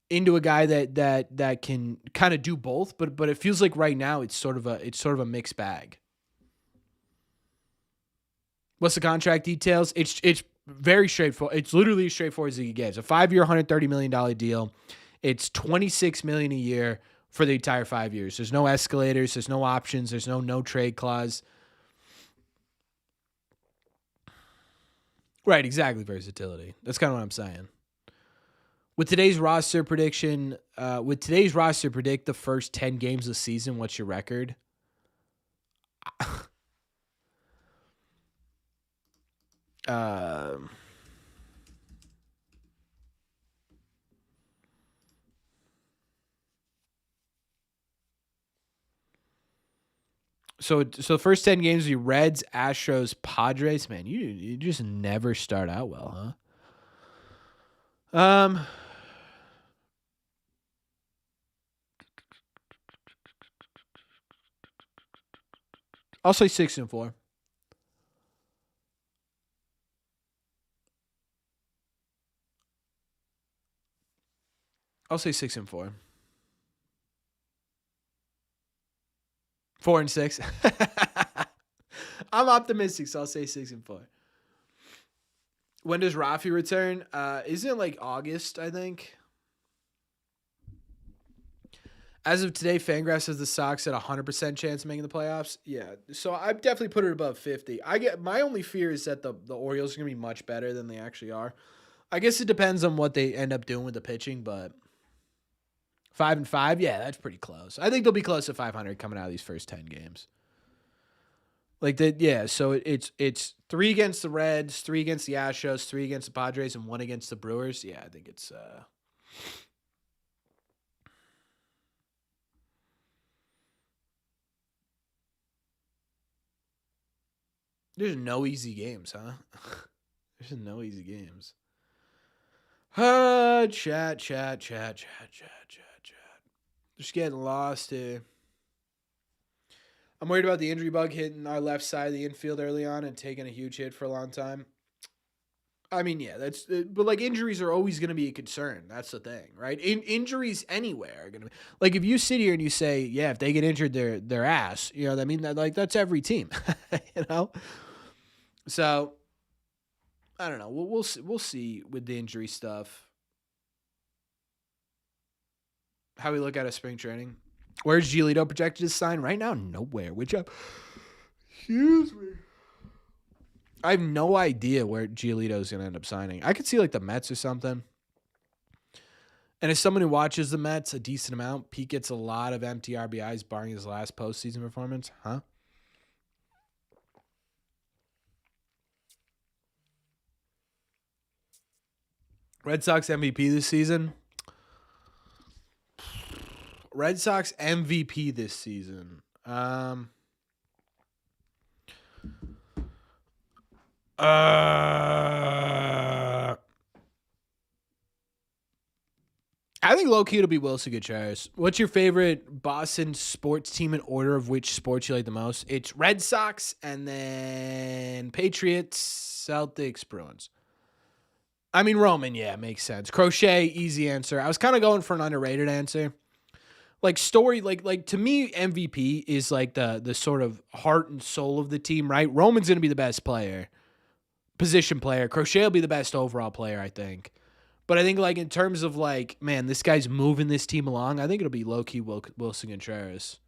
A: that can kind of do both, but it feels like right now it's sort of a mixed bag. What's the contract details? It's very straightforward. It's literally as straightforward as it gets. A 5-year, $130 million deal. It's $26 million a year for the entire 5 years. There's no escalators. There's no options. There's no trade clause. Right, exactly. Versatility. That's kind of what I'm saying. With today's roster prediction, predict the first 10 games of the season. What's your record? So the first 10 games will be Reds, Astros, Padres. Man, you just never start out well, huh? I'll say 6-4. I'll say 6-4. 4-6. I'm optimistic, so I'll say 6-4. When does Rafi return? Isn't it like August, I think? As of today, Fangraphs has the Sox at 100% chance of making the playoffs. Yeah, so I've definitely put it above 50. My only fear is that the Orioles are going to be much better than they actually are. I guess it depends on what they end up doing with the pitching, but 5-5, yeah, that's pretty close. I think they'll be close to 500 coming out of these first 10 games. Like that, yeah. So it's 3 against the Reds, 3 against the Astros, 3 against the Padres, and 1 against the Brewers. Yeah, I think it's. There's no easy games, huh? There's no easy games. Chat. Just getting lost here. I'm worried about the injury bug hitting our left side of the infield early on and taking a huge hit for a long time. I mean, yeah, but like injuries are always going to be a concern. That's the thing, right? Injuries anywhere are going to be like if you sit here and you say, yeah, if they get injured, their ass. You know what I mean? Like that's every team, you know. So I don't know. We'll see with the injury stuff. How we look at a spring training. Where's Giolito projected to sign right now? Nowhere. Excuse me. I have no idea where Giolito's going to end up signing. I could see like the Mets or something. And as someone who watches the Mets a decent amount, Pete gets a lot of empty RBIs barring his last postseason performance. Huh? Red Sox MVP this season. Red Sox MVP this season. I think low key it'll be Wilson Gutierrez. What's your favorite Boston sports team in order of which sports you like the most? It's Red Sox and then Patriots, Celtics, Bruins. I mean Roman, yeah, makes sense. Crochet, easy answer. I was kind of going for an underrated answer. Like story, like to me, MVP is like the sort of heart and soul of the team, right? Roman's gonna be the best player, position player. Crochet will be the best overall player, I think. But I think like in terms of like, man, this guy's moving this team along. I think it'll be low key Wilson Contreras.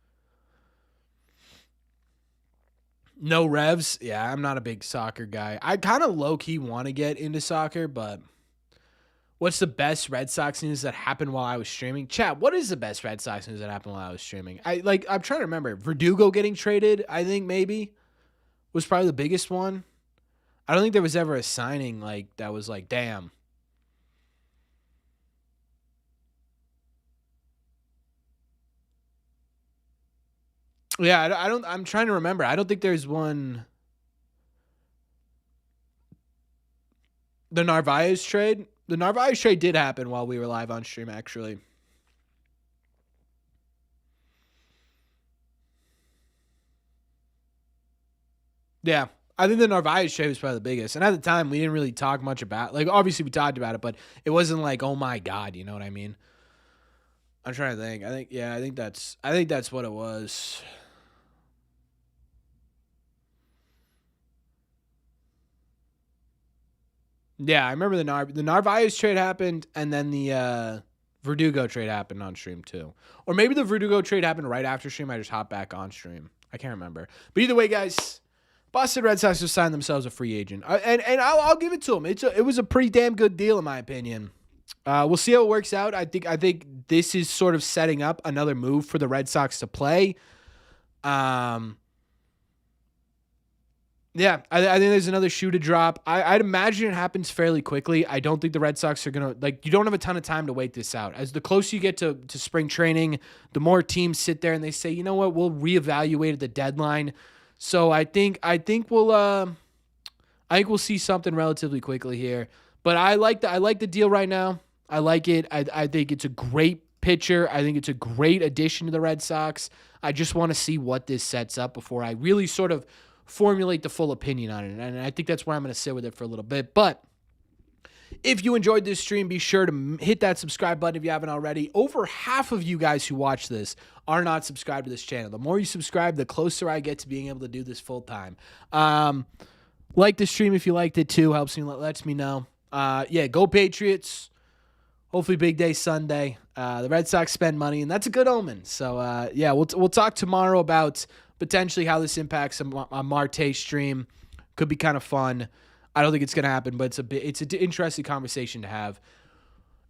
A: No revs. Yeah, I'm not a big soccer guy. I kind of low key want to get into soccer, but what's the best Red Sox news that happened while I was streaming? Chat, what is the best Red Sox news that happened while I was streaming? I'm trying to remember. Verdugo getting traded, I think maybe was probably the biggest one. I don't think there was ever a signing like that was like, damn. Yeah, I don't. I'm trying to remember. I don't think there's one. The Narvaez trade. The Narvaez trade did happen while we were live on stream, actually. Yeah, I think the Narvaez trade was probably the biggest. And at the time, we didn't really talk much about. Like, obviously, we talked about it, but it wasn't like, oh my god, you know what I mean? I'm trying to think. I think that's what it was. Yeah, I remember the Narvaez trade happened, and then the Verdugo trade happened on stream too, or maybe the Verdugo trade happened right after stream. I just hopped back on stream. I can't remember, but either way, guys, Boston Red Sox just signed themselves a free agent, and I'll give it to them. It was a pretty damn good deal in my opinion. We'll see how it works out. I think this is sort of setting up another move for the Red Sox to play. Yeah, I think there's another shoe to drop. I'd imagine it happens fairly quickly. I don't think the Red Sox are going to, like, you don't have a ton of time to wait this out. As the closer you get to spring training, the more teams sit there and they say, you know what, we'll reevaluate at the deadline. So I think we'll see something relatively quickly here. But I like the deal right now. I like it. I think it's a great pitcher. I think it's a great addition to the Red Sox. I just want to see what this sets up before I really sort of formulate the full opinion on it. And I think that's where I'm going to sit with it for a little bit. But if you enjoyed this stream, be sure to hit that subscribe button if you haven't already. Over half of you guys who watch this are not subscribed to this channel. The more you subscribe, the closer I get to being able to do this full time. Like the stream if you liked it too. Helps me, lets me know. Yeah, go Patriots. Hopefully big day Sunday. The Red Sox spend money, and that's a good omen. So, yeah, we'll talk tomorrow about potentially how this impacts a Marte stream. Could be kind of fun. I don't think it's going to happen, but it's an interesting conversation to have.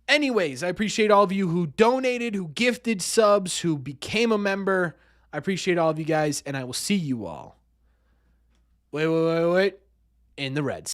A: Anyways, I appreciate all of you who donated, who gifted subs, who became a member. I appreciate all of you guys, and I will see you all. Wait. In the Reds.